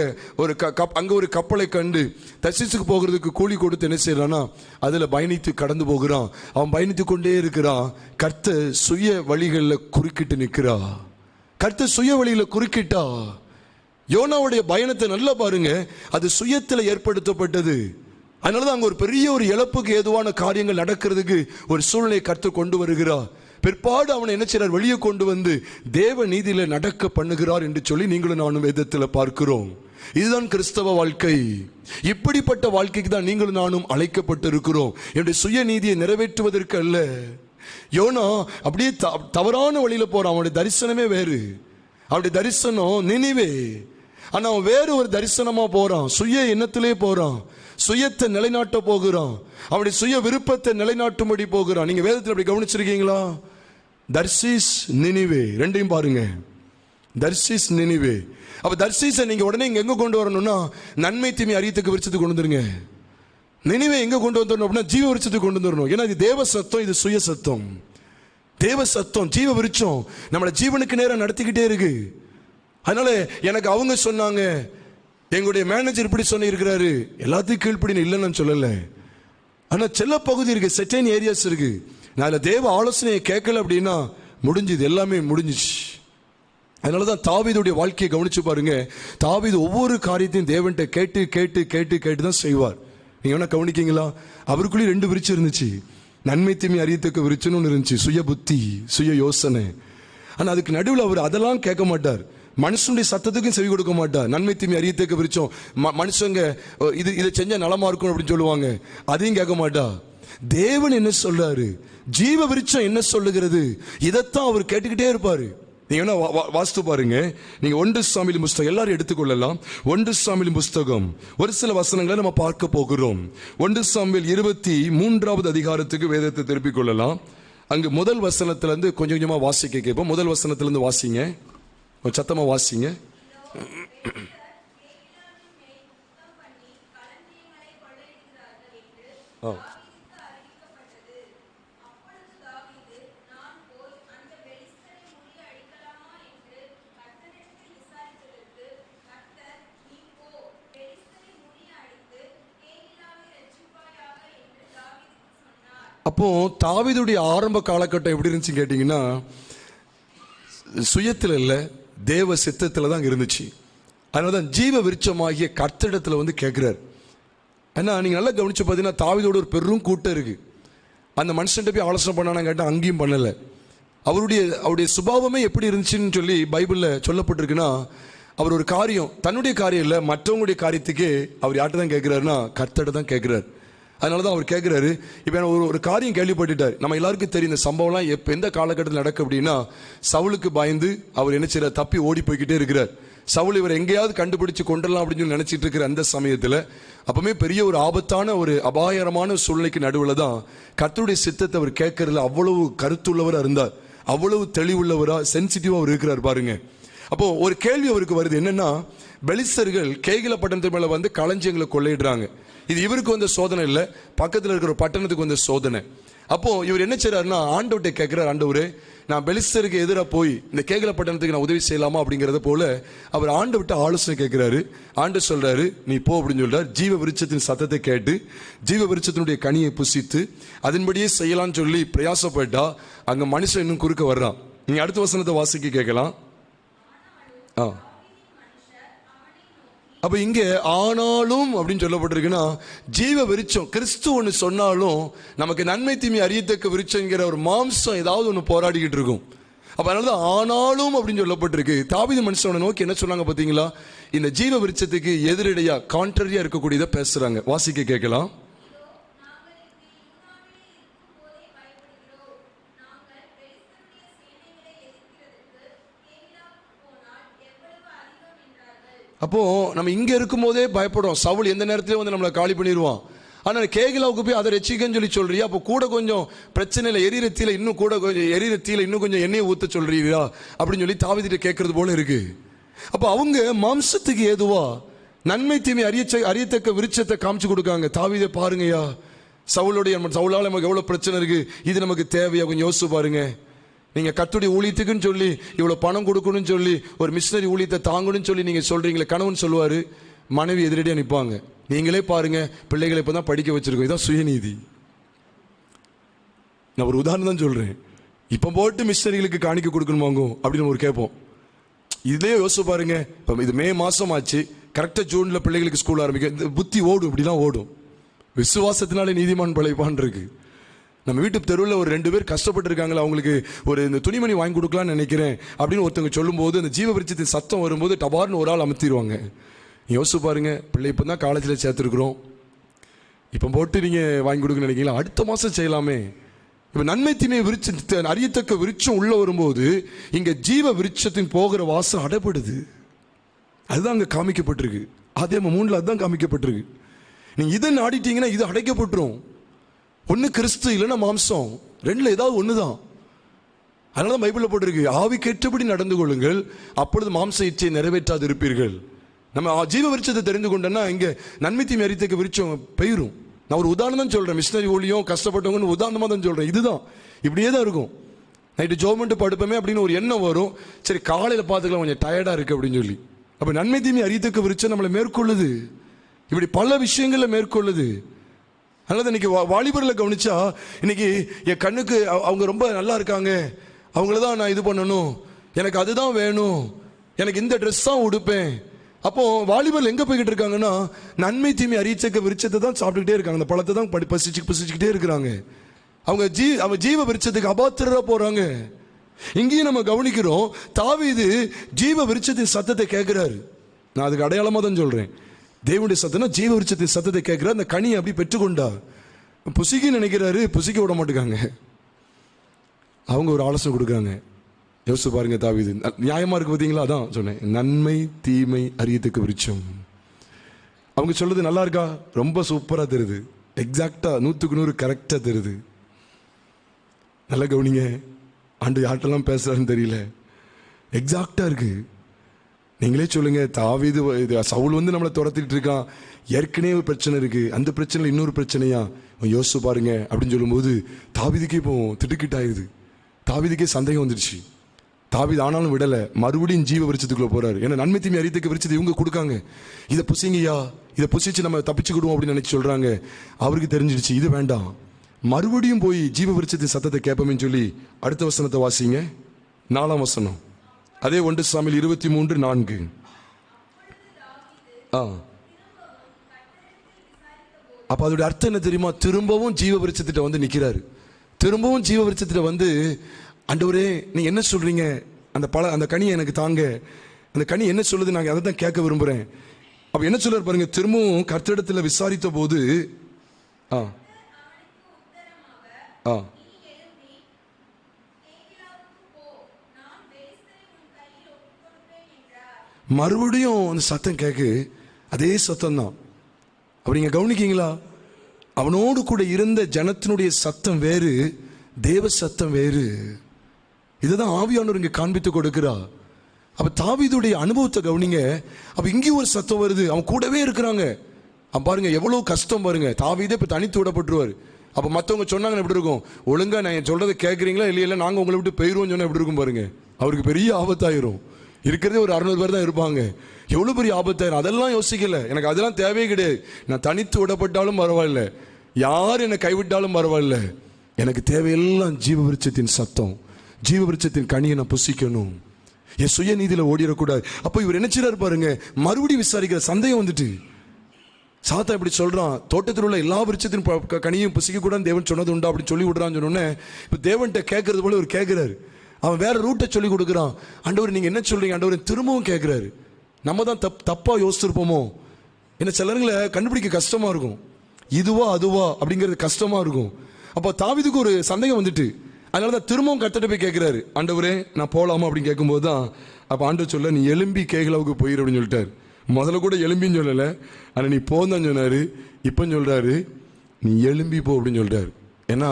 ஒரு கப்பலை கண்டு தர்சீஸுக்கு போகிறதுக்கு கூலி கொடுத்து என்ன செய்யறான்னா அதுல பயணித்து கடந்து போகிறான். அவன் பயணித்து கொண்டே இருக்கிறான். கர்த்தர் சுய வழிகளில் குறுக்கிட்டு நிற்கிறா. கர்த்தர் சுய வழியில குறுக்கிட்டா. யோனாவுடைய பயணத்தை நல்லா பாருங்க, அது சுயத்தில் ஏற்படுத்தப்பட்டது. அதனாலதான் அங்க ஒரு பெரிய ஒரு இழப்புக்கு ஏதுவான காரியங்கள் நடக்கிறதுக்கு ஒரு சூழ்நிலை கர்த்தர் கொண்டு வருகிறார். பிற்பாடு அவனை என்ன செய்றார், வெளியே கொண்டு வந்து தேவ நீதியில நடக்க பண்ணுகிறார் என்று சொல்லி நீங்களும் நானும் வேதத்தில் பார்க்கிறோம். இதுதான் கிறிஸ்தவ வாழ்க்கை. இப்படிப்பட்ட வாழ்க்கைக்கு தான் நீங்களும் நானும் அழைக்கப்பட்டு இருக்கிறோம். என்னுடைய சுய நீதியை நிறைவேற்றுவதற்கு அல்ல. யோனா அப்படியே தவறான வழியில போறான். அவனுடைய தரிசனமே வேறு. அவனுடைய தரிசனம் நினிவே. ஆனா அவன் வேறு ஒரு தரிசனமா போறான். சுய எண்ணத்திலே போறான். சுயத்தை நிலைநாட்ட போகிறான். அவனுடைய சுய விருப்பத்தை நிலைநாட்டும்படி போகிறான். நீங்க வேதத்தில் அப்படி கவனிச்சிருக்கீங்களா? தர்சீஸ் நினிவே ரெண்டையும் பாருங்க. தர்சீஸ் நினிவே. அப்ப தர்சீஸை நீங்க உடனே இங்க எங்க கொண்டு வரணும்னா நன்மை தீமை அறியத்துக்கு விருட்சத்துக்கு கொண்டு வந்துருங்க. நினிவே எங்க கொண்டு வந்துடணும் அப்படின்னா ஜீவ விருட்சத்துக்கு கொண்டு வந்துடணும். ஏன்னா இது தேவ சத்தம், இது சுய சத்தம். தேவ சத்தம் ஜீவ விருட்சம் நம்மளை ஜீவனுக்கு நேரம் நடத்திக்கிட்டே இருக்கு. அதனால எனக்கு அவங்க சொன்னாங்க, எங்களுடைய மேனேஜர் இப்படி சொல்லி இருக்கிறாரு, எல்லாத்தையும் கீழ்ப்படின்னு இல்லைன்னு சொல்லல. ஆனா சில பகுதி இருக்கு, செட்டைன் ஏரியாஸ் இருக்கு. நான் தேவ ஆலோசனையை கேட்கல அப்படின்னா முடிஞ்சது, எல்லாமே முடிஞ்சிச்சு. அதனாலதான் தாவீதுடைய வாழ்க்கையை கவனிச்சு பாருங்க. தாவீது ஒவ்வொரு காரியத்தையும் தேவன்கிட்ட கேட்டு கேட்டு கேட்டு கேட்டு தான் செய்வார். நீங்க வேணா கவனிக்கீங்களா? அவருக்குள்ளேயும் 2 விருட்சம் இருந்துச்சு. நன்மை தீமை அறியத்தக்க விருட்சம்னு ஒன்று இருந்துச்சு, சுய புத்தி, சுய யோசனை. ஆனா அதுக்கு நடுவில் அவர் அதெல்லாம் கேட்க மாட்டார். மனுஷனுடைய சத்தத்துக்கும் செவி கொடுக்க மாட்டார். நன்மை தீமை அறியத்தக்க விருட்சம், மனுஷங்க இதை செஞ்சா நலமா இருக்கும் அப்படின்னு சொல்லுவாங்க, அதையும் கேட்க மாட்டா. தேவன் என்ன சொல்றாரு, ஜீவ விருட்சம் என்ன சொல்லுகிறது, இதைத்தான் அவர் கேட்டுக்கிட்டே இருப்பாரு. நீங்க என்ன வாஸ்து பாருங்க. நீங்க 1 சாமுவேல் புஸ்தகம் எல்லாரும் எடுத்துக்கொள்ளலாம். 1 சாமுவேல் புஸ்தகம் ஒரு சில வசனங்களை நம்ம பார்க்க போகிறோம். 1 சாமுவேல் 23வது அதிகாரத்துக்கு வேதத்தை திருப்பிக் கொள்ளலாம். அங்கு முதல் வசனத்திலிருந்து கொஞ்சம் கொஞ்சமா வாசிக்க கேட்போம். முதல் வசனத்திலிருந்து வாசிங்க, சத்தமா வாசிங்க. அப்போ தாவீதுடைய ஆரம்ப காலகட்டம் எப்படி இருந்துச்சு கேட்டீங்கன்னா, சுயத்தில் இல்லை, தேவ சித்தத்தில் தான் இருந்துச்சு. அதனால தான் ஜீவ விருட்சமாகிய கர்த்தரிடத்தில் வந்து கேட்குறாரு. ஏன்னா நீங்கள் நல்லா கவனிச்சு பார்த்தீங்கன்னா தாவீதோட ஒரு பெரும் கூட்டம் இருக்குது. அந்த மனுஷன்ட்ட போய் ஆலோசனை பண்ணான்னு கேட்டால் அங்கேயும் பண்ணலை. அவருடைய சுபாவமே எப்படி இருந்துச்சுன்னு சொல்லி பைபிளில் சொல்லப்பட்டிருக்குன்னா, அவர் ஒரு காரியம், தன்னுடைய காரியம் இல்லை, மற்றவங்களுடைய காரியத்துக்கு அவர் யார்கிட்ட தான் கேட்குறாருன்னா கர்த்தர்கிட்ட தான் கேட்குறாரு. அதனால தான் அவர் கேட்குறாரு. இப்போ ஒரு காரியம் கேள்விப்பட்டுட்டார். நம்ம எல்லாருக்கும் தெரியும் இந்த சம்பவம்லாம் எப்போ எந்த காலகட்டத்தில் நடக்கு அப்படின்னா, சவுலுக்கு பயந்து அவர் என்ன செய்யறார், தப்பி ஓடி போய்கிட்டே இருக்கிறார். சவுல் இவர் எங்கேயாவது கண்டுபிடிச்சு கொண்டலாம் அப்படின்னு சொல்லி நினைச்சிட்டு இருக்கிற அந்த சமயத்தில் அப்பவுமே பெரிய ஒரு ஆபத்தான ஒரு அபாயகரமான சூழ்நிலைக்கு நடுவில் தான் கர்த்தருடைய சித்தத்தை அவர் கேட்கறதுல அவ்வளவு கருத்துள்ளவராக இருந்தார். அவ்வளவு தெளிவுள்ளவரா, சென்சிட்டிவா அவர் இருக்கிறார் பாருங்க. அப்போ ஒரு கேள்வி அவருக்கு வருது. என்னன்னா, பெலிஸ்தர்கள் கேகில பட்டணத்து மேல வந்து களஞ்சியங்களை கொள்ளையிடுறாங்க. இது இவருக்கு வந்த சோதனை இல்லை, பக்கத்தில் இருக்கிற ஒரு பட்டணத்துக்கு வந்த சோதனை. அப்போ இவர் என்ன செய்யறாருன்னா ஆண்டவர்கிட்ட கேட்கிறார், ஆண்டவரே நான் பெலிஸ்தருக்கு எதிராக போய் இந்த கேகில பட்டணத்துக்கு நான் உதவி செய்யலாமா அப்படிங்கிறத போல அவர் ஆண்டவர்கிட்ட ஆலோசனை கேட்கிறாரு. ஆண்டவர் சொல்றாரு நீ போ அப்படின்னு சொல்றாரு. ஜீவ விருட்சத்தின் சத்தத்தை கேட்டு ஜீவ விருட்சத்தினுடைய கனியை புசித்து அதன்படியே செய்யலாம்னு சொல்லி பிரயாசப்பட்டா அங்க மனுஷன் இன்னும் குறுக்க வர்றான். நீங்க அடுத்த வசனத்தை வாசிக்க கேட்கலாம். அப்ப இங்க ஆனாலும் அப்படின்னு சொல்லப்பட்டிருக்குன்னா, ஜீவ விருட்சம் கிறிஸ்து ஒன்று சொன்னாலும் நமக்கு நன்மை தீமை அறியத்தக்க விருட்சங்கிற ஒரு மாம்சம் ஏதாவது ஒன்று போராடிக்கிட்டு இருக்கும். அப்ப அதனாலதான் ஆனாலும் அப்படின்னு சொல்லப்பட்டிருக்கு. தாவீது மனுஷனை நோக்கி என்ன சொன்னாங்க பாத்தீங்களா, இந்த ஜீவ விருட்சத்துக்கு எதிரடையா கான்ட்ரரியா இருக்கக்கூடியதை பேசுறாங்க. வாசிக்க கேட்கலாம். அப்போ நம்ம இங்க இருக்கும் போதே பயப்படுறோம், சவுல் எந்த நேரத்திலே வந்து நம்மளை காலி பண்ணிடுவான். ஆனால் கேகிலாவுக்கு போய் அதை ரசிக்கன்னு சொல்றியா, அப்போ கூட கொஞ்சம் பிரச்சனையில் எரியிற தீல இன்னும் கூட கொஞ்சம் எரியிற தீல இன்னும் கொஞ்சம் எண்ணெயை ஊற்ற சொல்றீங்களா அப்படின்னு சொல்லி தாவீதுகிட்ட கேட்கறது போல இருக்கு. அப்போ அவங்க மாம்சத்துக்கு ஏதுவா நன்மை தீமை அறியத்தக்க விருட்சத்தை காமிச்சு கொடுக்காங்க. தாவீதை பாருங்கய்யா, சவுலால் நமக்கு எவ்வளோ பிரச்சனை இருக்கு, இது நமக்கு தேவையா, கொஞ்சம் யோசிச்சு பாருங்க. நீங்க கர்த்தருடைய ஊழியத்துக்குன்னு சொல்லி இவ்வளவு பணம் கொடுக்கணும்னு சொல்லி ஒரு மிஷனரி ஊழியத்தை தாங்கணும்னு சொல்லி நீங்க சொல்றீங்களே, கணவன் சொல்லுவாரு, மனைவி எதிரடியா நிற்பாங்க. நீங்களே பாருங்க, பிள்ளைகளை இப்பதான் படிக்க வச்சிருக்கோம், இதான் சுயநீதி. நான் ஒரு உதாரணம் தான் சொல்றேன். இப்ப போட்டு மிஷனரிகளுக்கு காணிக்க கொடுக்கணுமாங்க அப்படின்னு ஒரு கேட்போம். இதுலயே யோசிச்சு பாருங்க, இப்ப இது மே மாசம் ஆச்சு, கரெக்டா ஜூன்ல பிள்ளைகளுக்கு ஸ்கூல் ஆரம்பிக்கும். இந்த புத்தி ஓடும், இப்படிலாம் ஓடும். விசுவாசத்தினாலே நீதிமான் பிழைப்பான் இருக்கு. நம்ம வீட்டு தெருவில் ஒரு 2 பேர் கஷ்டப்பட்டு இருக்காங்களா, அவங்களுக்கு ஒரு இந்த துணிமணி வாங்கி கொடுக்கலான்னு நினைக்கிறேன் அப்படின்னு ஒருத்தவங்க சொல்லும்போது அந்த ஜீவ விருட்சத்தின் சத்தம் வரும்போது டபார்னு ஒரு ஆள் அமர்த்திடுவாங்க. யோசிச்சு பாருங்க, பிள்ளை இப்போ தான் காலேஜில் சேர்த்துருக்குறோம், இப்போ போட்டு நீங்கள் வாங்கி கொடுக்க நினைக்கிறீங்களா, அடுத்த மாதம் செய்யலாமே. இப்போ நன்மை தீமை விருட்சம் அறியத்தக்க விருட்சம் உள்ள வரும்போது இங்கே ஜீவ விருட்சத்தின் போகிற வாசம் அடைபடுது. அதுதான் அங்கே காமிக்கப்பட்டிருக்கு. அதே 3 அதுதான் காமிக்கப்பட்டிருக்கு. நீங்கள் இதை நாடிட்டீங்கன்னா இது அடைக்கப்பட்டுரும். ஒன்று கிறிஸ்து, இல்லைன்னா மாம்சம், 2ல் ஏதாவது ஒன்று தான். அதனால தான் பைபிளில் போட்டிருக்கு, ஆவி கேட்டபடி நடந்து கொள்ளுங்கள், அப்பொழுது மாம்ச இச்சையை நிறைவேற்றாது இருப்பீர்கள். நம்ம ஜீவ விருட்சத்தை தெரிந்து கொண்டோன்னா இங்கே நன்மை தீமை அறியத்தக்க விருட்சம் பெயரும். நான் ஒரு உதாரணம் தான் சொல்கிறேன், மிஷனரி ஊழியம் கஷ்டப்பட்டவங்கன்னு உதாரணமாக தான் சொல்கிறேன். இதுதான் இப்படியே தான் இருக்கும். நைட்டு ஜோமெண்ட்டு படுப்பமே அப்படின்னு ஒரு எண்ணம் வரும், சரி காலையில் பார்த்துக்கலாம் கொஞ்சம் டயர்டாக இருக்குது அப்படின்னு சொல்லி. அப்போ நன்மை தீமை அறியத்தக்க விருட்சம் நம்மளை மேற்கொள்ளுது, இப்படி பல விஷயங்களில் மேற்கொள்ளுது. அதனால இன்னைக்கு வாலிபர்களை கவனிச்சா, இன்னைக்கு என் கண்ணுக்கு அவங்க ரொம்ப நல்லா இருக்காங்க, அவங்கள தான் நான் இது பண்ணணும், எனக்கு அதுதான் வேணும், எனக்கு இந்த ட்ரெஸ் தான் உடுப்பேன். அப்போ வாலிபர்கள் எங்க போய்கிட்டு இருக்காங்கன்னா, நன்மை தீமை அறியத்தக்க விருட்சத்தை தான் சாப்பிட்டுக்கிட்டே இருக்காங்க, அந்த பழத்தை தான் பசிச்சுக்கிட்டே இருக்கிறாங்க. அவங்க ஜீவ விருட்சத்துக்கு அபாத்திரரா போறாங்க. இங்கேயும் நம்ம கவனிக்கிறோம், தாவீது ஜீவ விருட்சத்தின் சத்தத்தை கேட்கிறாரு. நான் அதுக்கு அடையாளமா தான் சொல்றேன், தேவனுடைய சத்தம்னா ஜீவ விருட்சத்தின் சத்தத்தை கேட்கிறார். அந்த கனியை அப்படி பெற்றுக்கொண்டா. புசிக்க நினைக்கிறாரு, புசிக்க விட மாட்டேங்காங்க. அவங்க ஒரு ஆலோசனை கொடுக்குறாங்க. யோசிச்சு பாருங்க, தாவீது நியாயமா இருக்கு பார்த்தீங்களா? அதான் சொன்னேன், நன்மை தீமை அறியத்தக்க விருட்சம். அவங்க சொல்றது நல்லா இருக்கா? ரொம்ப சூப்பரா தெரியுது, எக்ஸாக்டா 100க்கு 100 கரெக்டா தெரியுது. நல்லா கவனிங்க, ஆண்டு யார்ட்டெல்லாம் பேசுறாருன்னு தெரியல, எக்ஸாக்டா இருக்கு. நீங்களே சொல்லுங்க, தாவீது சவுல் வந்து நம்மளை துரத்திட்டு இருக்கான், ஏற்கனவே ஒரு பிரச்சனை இருக்கு, அந்த பிரச்சனையில் இன்னொரு பிரச்சனையா, யோசிச்சு பாருங்க அப்படின்னு சொல்லும்போது தாவீதுக்கே இப்போ திடுக்கிட்டாயிருது. தாவீதுக்கே சந்தேகம் வந்துடுச்சு. தாவீது ஆனாலும் விடலை, மறுபடியும் ஜீவ விருட்சத்துக்குள்ள போறாரு. ஏன்னா நன்மை தீமை அறியத்தக்க விருட்சத்தை இவங்க கொடுக்காங்க, இதை புசிங்கய்யா, இதை புசிச்சு நம்ம தப்பிச்சுக்கிடுவோம் அப்படின்னு நினைச்சு சொல்றாங்க. அவருக்கு தெரிஞ்சிடுச்சு இது வேண்டாம், மறுபடியும் போய் ஜீவ விருட்சத்தின் சத்தத்தை கேட்போம்னு சொல்லி அடுத்த வசனத்தை வாசிங்க, 4ஆம் வசனம். அதே 1 சாமுவேல் 23:4. அப்ப அதோட அர்த்தம் என்ன தெரியுமா? திரும்பவும் ஜீவ விருட்சத்திட்ட வந்து நிக்கிறாரு. திரும்பவும் ஜீவ விருட்சத்திட்ட வந்து, ஆண்டவரே நீங்க என்ன சொல்றீங்க, அந்த கனியை எனக்கு தாங்க, அந்த கனி என்ன சொல்லுது, நாங்க அதை தான் கேட்க விரும்புறேன். அப்ப என்ன சொல்றாரு பாருங்க, திரும்பவும் கர்த்தரிடத்துல விசாரித்த போது மறுபடியும் அந்த சத்தம் கேக்கு, அதே சத்தம் தான். அப்படிங்க கவனிக்கீங்களா? அவனோடு கூட இருந்த ஜனத்தினுடைய சத்தம் வேறு, தேவ சத்தம் வேறு. இதுதான் ஆவியானவர் இங்க காண்பித்து கொடுக்கிறா. அப்ப தாவீதுடைய அனுபவத்தை கவனிங்க. அப்ப இங்கேயும் ஒரு சத்தம் வருது, அவன் கூடவே இருக்கிறாங்க. பாருங்க எவ்வளவு கஷ்டம் பாருங்க. தாவீதே இப்ப தனித்து விடப்பட்டுருவாரு. அப்ப மற்றவங்க சொன்னாங்க எப்படி இருக்கும், ஒழுங்கா நான் சொல்றதை கேட்குறீங்களா இல்லையா, நாங்க உங்களை விட்டு போயிருவோம் சொன்னா எப்படி இருக்கும் பாருங்க. அவருக்கு பெரிய ஆபத்தாயிரும். இருக்கிறதே ஒரு 600 பேர் தான் இருப்பாங்க, எவ்வளவு பெரிய ஆபத்தாயிரும். அதெல்லாம் யோசிக்கல, எனக்கு அதெல்லாம் தேவையே கிடையாது. நான் தனித்து விடப்பட்டாலும் பரவாயில்ல, யார் என்னை கைவிட்டாலும் பரவாயில்ல, எனக்கு தேவையெல்லாம் ஜீவ விருட்சத்தின் சத்தம், ஜீவ விருட்சத்தின் கனியை நான் புசிக்கணும், என் சுயநீதியில ஓடிடக்கூடாது. அப்போ இவர் என்ன செய்றாரு பாருங்க, மறுபடியும் விசாரிக்கிற சந்தேகம் வந்துட்டு. சாத்தா இப்படி சொல்றான், தோட்டத்தில் உள்ள எல்லா விருட்சத்தின் கனியும் புசிக்க கூட தேவன் சொன்னது உண்டா அப்படின்னு சொல்லி விடுறான்னு சொன்னோன்னே, இப்போ தேவன்கிட்ட கேட்கறது போல இவர் கேட்கிறாரு. அவன் வேற ரூட்டை சொல்லி கொடுக்குறான். ஆண்டவர் நீங்க என்ன சொல்றீங்க ஆண்டவர், திரும்பவும் கேட்கிறாரு. நம்ம தான் தப்பா யோசிச்சிருப்போமோ, என்ன சிலருங்களை கண்டுபிடிக்க கஷ்டமா இருக்கும், இதுவா அதுவா அப்படிங்கிறது கஷ்டமா இருக்கும். அப்போ தாவீதுக்கு ஒரு சந்தேகம் வந்துட்டு, அதனால தான் திரும்பவும் கர்த்தர்ட்ட போய் கேட்கிறாரு, ஆண்டவரே நான் போகலாமா அப்படின்னு கேட்கும்போது தான் அப்போ ஆண்டவர் சொல்ல, நீ எழும்பி கேகிலாவுக்கு போயிரு அப்படின்னு சொல்லிட்டாரு. முதல்ல கூட எலும்பின்னு சொல்லலை, ஆனால் நீ போந்தான் சொன்னார். இப்போ சொல்கிறாரு நீ எலும்பி போ அப்படின்னு சொல்கிறாரு. ஏன்னா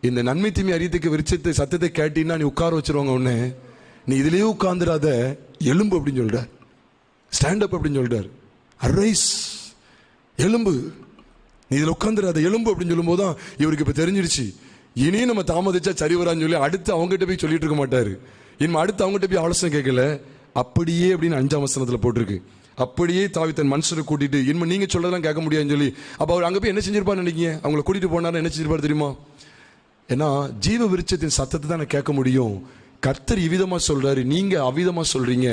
இந்த நன்மை தீமை அறியத்துக்கு விருட்சத்தை சத்தத்தை கேட்டீங்கன்னா நீ உட்கார வச்சிருவாங்க ஒன்று, நீ இதுலேயே உட்காந்துடாத, எலும்பு அப்படின்னு சொல்கிறார். ஸ்டாண்டப் அப்படின்னு சொல்கிறார். அரைஸ், எலும்பு, நீ இதில் உட்காந்துடாத, எலும்பு அப்படின்னு சொல்லும்போது தான் இவருக்கு இப்போ தெரிஞ்சிருச்சு, இனியும் நம்ம தாமதிச்சா சரி வரான்னு சொல்லி அடுத்து அவங்ககிட்ட போய் சொல்லிட்டு இருக்க மாட்டார். இனிமே அடுத்து அவங்ககிட்ட போய் ஆலோசனை கேட்கல, அப்படியே அப்படின்னு 5ஆம் வசனத்தில் போட்டிருக்கு. அப்படியே தாவி தன் மனுஷரை கூட்டிட்டு இனிமே நீங்க சொல்றதெல்லாம் கேட்க முடியாதுன்னு சொல்லி, அப்போ அவர் அங்கே போய் என்ன செஞ்சிருப்பான்னு நினைக்கிங்க? அவங்களை கூட்டிட்டு போனாரு என்ன செஞ்சிருப்பாரு தெரியுமா? ஏன்னா ஜீவ விருட்சத்தின் சத்தத்தை தான் நான் கேட்க முடியும். கர்த்தர் இவ்விதமா சொல்றாரு, நீங்க அவ்விதமா சொல்றீங்க,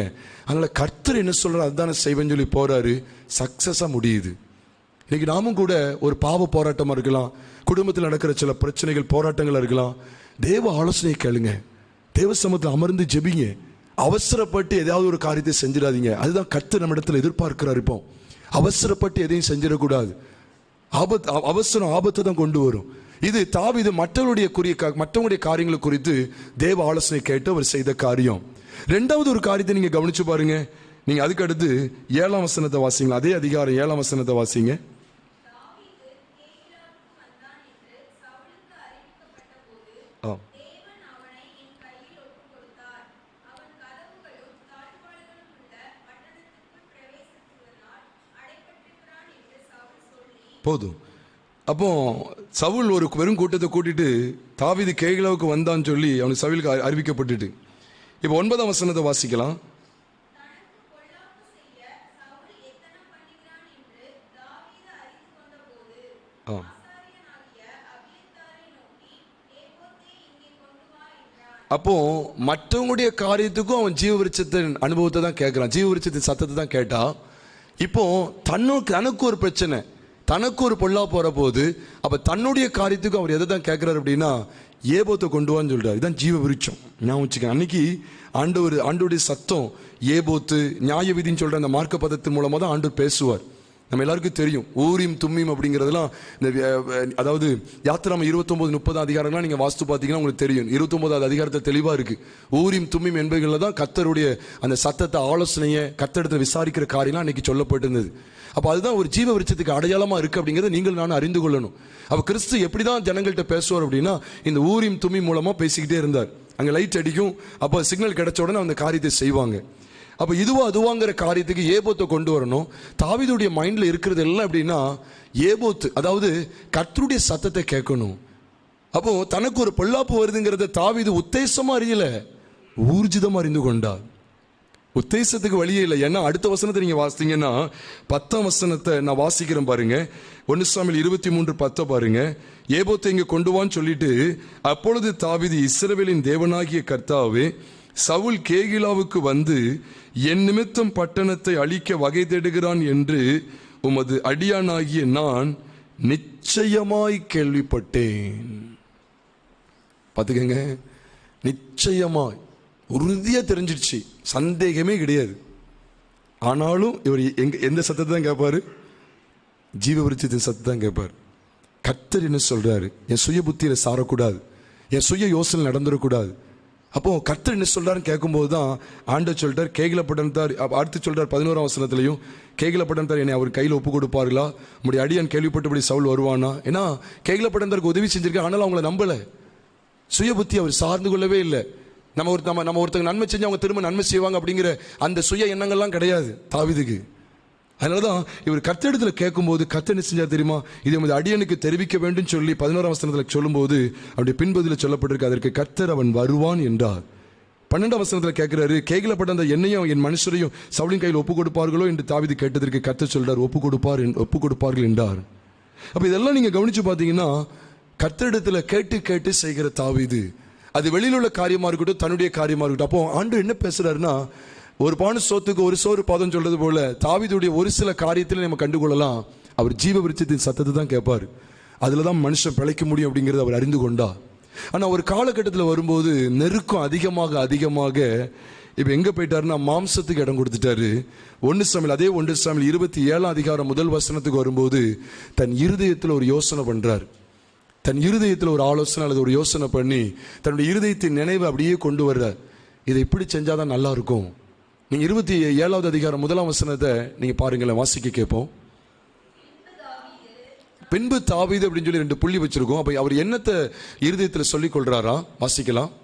அதனால கர்த்தர் என்ன சொல்றாரு அதுதானே செய்வேன்னு சொல்லி போறாரு. சக்சஸா முடியுது. இன்னைக்கு நாமும் கூட ஒரு பாவ போராட்டமா இருக்கலாம், குடும்பத்தில் நடக்கிற சில பிரச்சனைகள் போராட்டங்கள் இருக்கலாம். தேவ ஆலோசனை கேளுங்க, தேவ சமூகத்தில் அமர்ந்து ஜெபிங்க. அவசரப்பட்டு ஏதாவது ஒரு காரியத்தை செஞ்சிடாதீங்க. அதுதான் கர்த்தர் நம்ம இடத்துல எதிர்பார்க்கிறார். இப்போ அவசரப்பட்டு எதையும் செஞ்சிடக்கூடாது. அவசரம் ஆபத்தை தான் கொண்டு வரும். இது தாவீது மற்றவங்களுடைய காரியங்களை குறித்து தேவ ஆலோசனை கேட்டு அவர் செய்த காரியம். ரெண்டாவது ஒரு காரியத்தை நீங்க கவனிச்சு பாருங்க. நீங்க அதுக்கு அடுத்து 7ஆம் வசனத்தை வாசிங்க. அதே அதிகாரம் 7ஆம் வசனத்தை வாசிங்க. போதும். அப்போ சவுல் ஒரு வெறும் கூட்டத்தை கூட்டிட்டு தாவீது கேகிலாவுக்கு வந்தான்னு சொல்லி அவனுக்கு சவுலுக்கு அறிவிக்கப்பட்டுட்டு. இப்போ 9ஆம் வசனத்தை வாசிக்கலாம். அப்போ மற்றவங்களுடைய காரியத்துக்கும் அவன் ஜீவ விருட்சத்தின் அனுபவத்தை தான் கேட்கிறான், ஜீவ விருட்சத்தின் சத்தத்தை தான் கேட்டா. இப்போ தனக்கு ஒரு பிரச்சனை, தனக்கு ஒரு பொல்லா போற போது, அப்ப தன்னுடைய காரியத்துக்கு அவர் எதை தான் கேட்கிறார் அப்படின்னா ஏபோத்தை கொண்டு வான்னு சொல்றாரு. இதுதான் ஜீவ விருட்சம். நான் வச்சுக்கேன், அன்னைக்கு ஆண்டோடைய சத்தம் ஏபோத்து நியாய விதின்னு சொல்ற அந்த மார்க்க பதத்தின் மூலமா தான் ஆண்டவர் பேசுவார். நம்ம எல்லாருக்கும் தெரியும் ஊரீம் தும்மீம் அப்படிங்கிறதுலாம். அதாவது யாத்திராம 29-30 அதிகாரம்லாம் நீங்க வாஸ்து பார்த்தீங்கன்னா உங்களுக்கு தெரியும். 29வது அதிகாரத்தை தெளிவா இருக்கு. ஊரீம் தும்மீம் என்பவைகளில் தான் கர்த்தருடைய அந்த சத்தத்தை ஆலோசனையை கர்த்தரிடத்தில் விசாரிக்கிற காரியம்லாம் அன்னைக்கு சொல்லப்பட்டிருந்தது. அப்போ அதுதான் ஒரு ஜீவ விருட்சத்துக்கு அடையாளமா இருக்கு அப்படிங்கிறத நீங்கள் நானும் அறிந்து கொள்ளணும். அப்போ கிறிஸ்து எப்படிதான் ஜனங்கள்கிட்ட பேசுவார் அப்படின்னா இந்த ஊரீம் தும்மீம் மூலமா பேசிக்கிட்டே இருந்தார். அங்கே லைட் அடிக்கும், அப்போ சிக்னல் கிடைச்ச உடனே அந்த காரியத்தை செய்வாங்க. அப்போ அதுவாங்கிற காரியத்துக்கு ஏபோத்தை கொண்டு வரணும். தாவீதுடைய மைண்டில் இருக்கிறது எல்லாம் எப்படின்னா ஏபோத்து, அதாவது கர்த்தருடைய சத்தத்தை கேட்கணும். அப்போ தனக்கு ஒரு பொல்லாப்பு வருதுங்கிறத தாவீது உத்தேசமா அறியல, ஊர்ஜிதமா அறிந்து கொண்டார். உத்தேசத்துக்கு வழியே இல்லை. ஏன்னா அடுத்த வசனத்தை நீங்க வாசித்தீங்கன்னா 10ஆம் வசனத்தை நான் வாசிக்கிறேன் பாருங்க. 1 சாமுவேல் 23:10 பாருங்க. ஏபோத்தை இங்க கொண்டு வான்னு சொல்லிட்டு, அப்பொழுது தாவீது இஸ்ரவேலின் தேவனாகிய கர்த்தாவே, சவுல் கேகிலாவுக்கு வந்து என் நிமித்தம் பட்டணத்தை அழிக்க வகை தேடுகிறான் என்று உமது அடியானாகிய நான் நிச்சயமாய் கேள்விப்பட்டேன். பார்த்துக்கங்க, நிச்சயமாய் உறுதியா தெரிஞ்சிருச்சு, சந்தேகமே கிடையாது. ஆனாலும் இவர் எந்த சத்தத்தை தான் கேட்பாரு? ஜீவ விருட்சத்தின் சத்தத்தை தான் கேட்பார். கர்த்தர் என்ன சொல்றாரு? என் சுய புத்தியில சாரக்கூடாது, என் சுய யோசனை நடந்துடக்கூடாது. அப்போ கர்த்தர் என்ன சொல்றாருன்னு கேட்கும்போது தான் ஆண்டவர் சொல்றார் கேகிலப்பட்டணத்தார். அடுத்து சொல்றார் 11ஆம் வசனத்திலையும், கேகிலப்பட்டணத்தார் என்னை அவர் கையில் ஒப்பு கொடுப்பார்களா, உங்களுடைய அடியான் கேள்விப்பட்டபடி சவுல் வருவானா. ஏன்னா கேகிலப்பட்டணத்தாருக்கு உதவி செஞ்சிருக்கேன், ஆனாலும் அவங்கள நம்பல, சுய புத்தி அவர் சார்ந்து கொள்ளவே இல்லை. நம்ம ஒருத்தங்க நன்மை செஞ்சு அவங்க திரும்ப நன்மை செய்வாங்க அப்படிங்கிற அந்த சுய எண்ணங்கள்லாம் கிடையாது தாவீதுக்கு. அதனாலதான் இவர் கர்த்தரிடத்தில் கேட்கும்போது கர்த்தர் என்ன செஞ்சா தெரியுமா? இதை உமது அடியனுக்கு தெரிவிக்க வேண்டும் சொல்லி 11ஆம் வசனத்தில் சொல்லும்போது அப்படி பின்பதில் சொல்லப்பட்டிருக்கு, அதற்கு கர்த்தர் அவன் வருவான் என்றார். 12ஆம் வசனத்தில் கேட்கிறாரு, கேகிலப்பட்ட அந்த என்னையும் என் மனுஷரையும் சவுலின் கையில் ஒப்பு கொடுப்பார்களோ என்று தாவீது கேட்டதற்கு கர்த்தர் சொல்றார், ஒப்பு கொடுப்பார்கள் என்றார். அப்ப இதெல்லாம் நீங்க கவனிச்சு பார்த்தீங்கன்னா கர்த்தரிடத்தில் கேட்டு செய்கிற தாவீது, அது வெளியில் உள்ள காரியமா இருக்கட்டும், தன்னுடைய காரியமா இருக்கட்டும். அப்போ ஆண்டவர் என்ன பேசுறாருன்னா, ஒரு பான சோத்துக்கு ஒரு சோறு பாதம் சொல்றது போல தாவீதுடைய ஒரு சில காரியத்தில் நம்ம கண்டுகொள்ளலாம், அவர் ஜீவ விருட்சத்தின் சத்தத்தை தான் கேட்பார். அதுல தான் மனுஷன் பிழைக்க முடியும் அப்படிங்கிறது அவர் அறிந்து கொண்டார். ஆனா ஒரு காலகட்டத்தில் வரும்போது நெருக்கம் அதிகமாக இப்ப எங்க போயிட்டாருன்னா மாம்சத்துக்கு இடம் கொடுத்துட்டாரு. 1 சாமுவேல் 27ஆம் அதிகாரம் 1 வசனத்துக்கு வரும்போது தன் இருதயத்தில் ஒரு யோசனை பண்றார். தன் இருதயத்தில் ஒரு ஆலோசனை அல்லது ஒரு யோசனை பண்ணி தன்னுடைய இருதயத்தின் நினைவை அப்படியே கொண்டு வர்றார். இதை இப்படி செஞ்சாதான் நல்லா இருக்கும், நீங்க 27வது அதிகாரம் 1ஆம் வசனத்தை நீங்க பாருங்களேன், வாசிக்க கேட்போம். பின்பு தாவீது அப்படின்னு சொல்லி 2 புள்ளி வச்சிருக்கோம். அப்ப அவர் என்னத்தை இருதயத்தில் சொல்லிக் கொள்றாரா? வாசிக்கலாம்.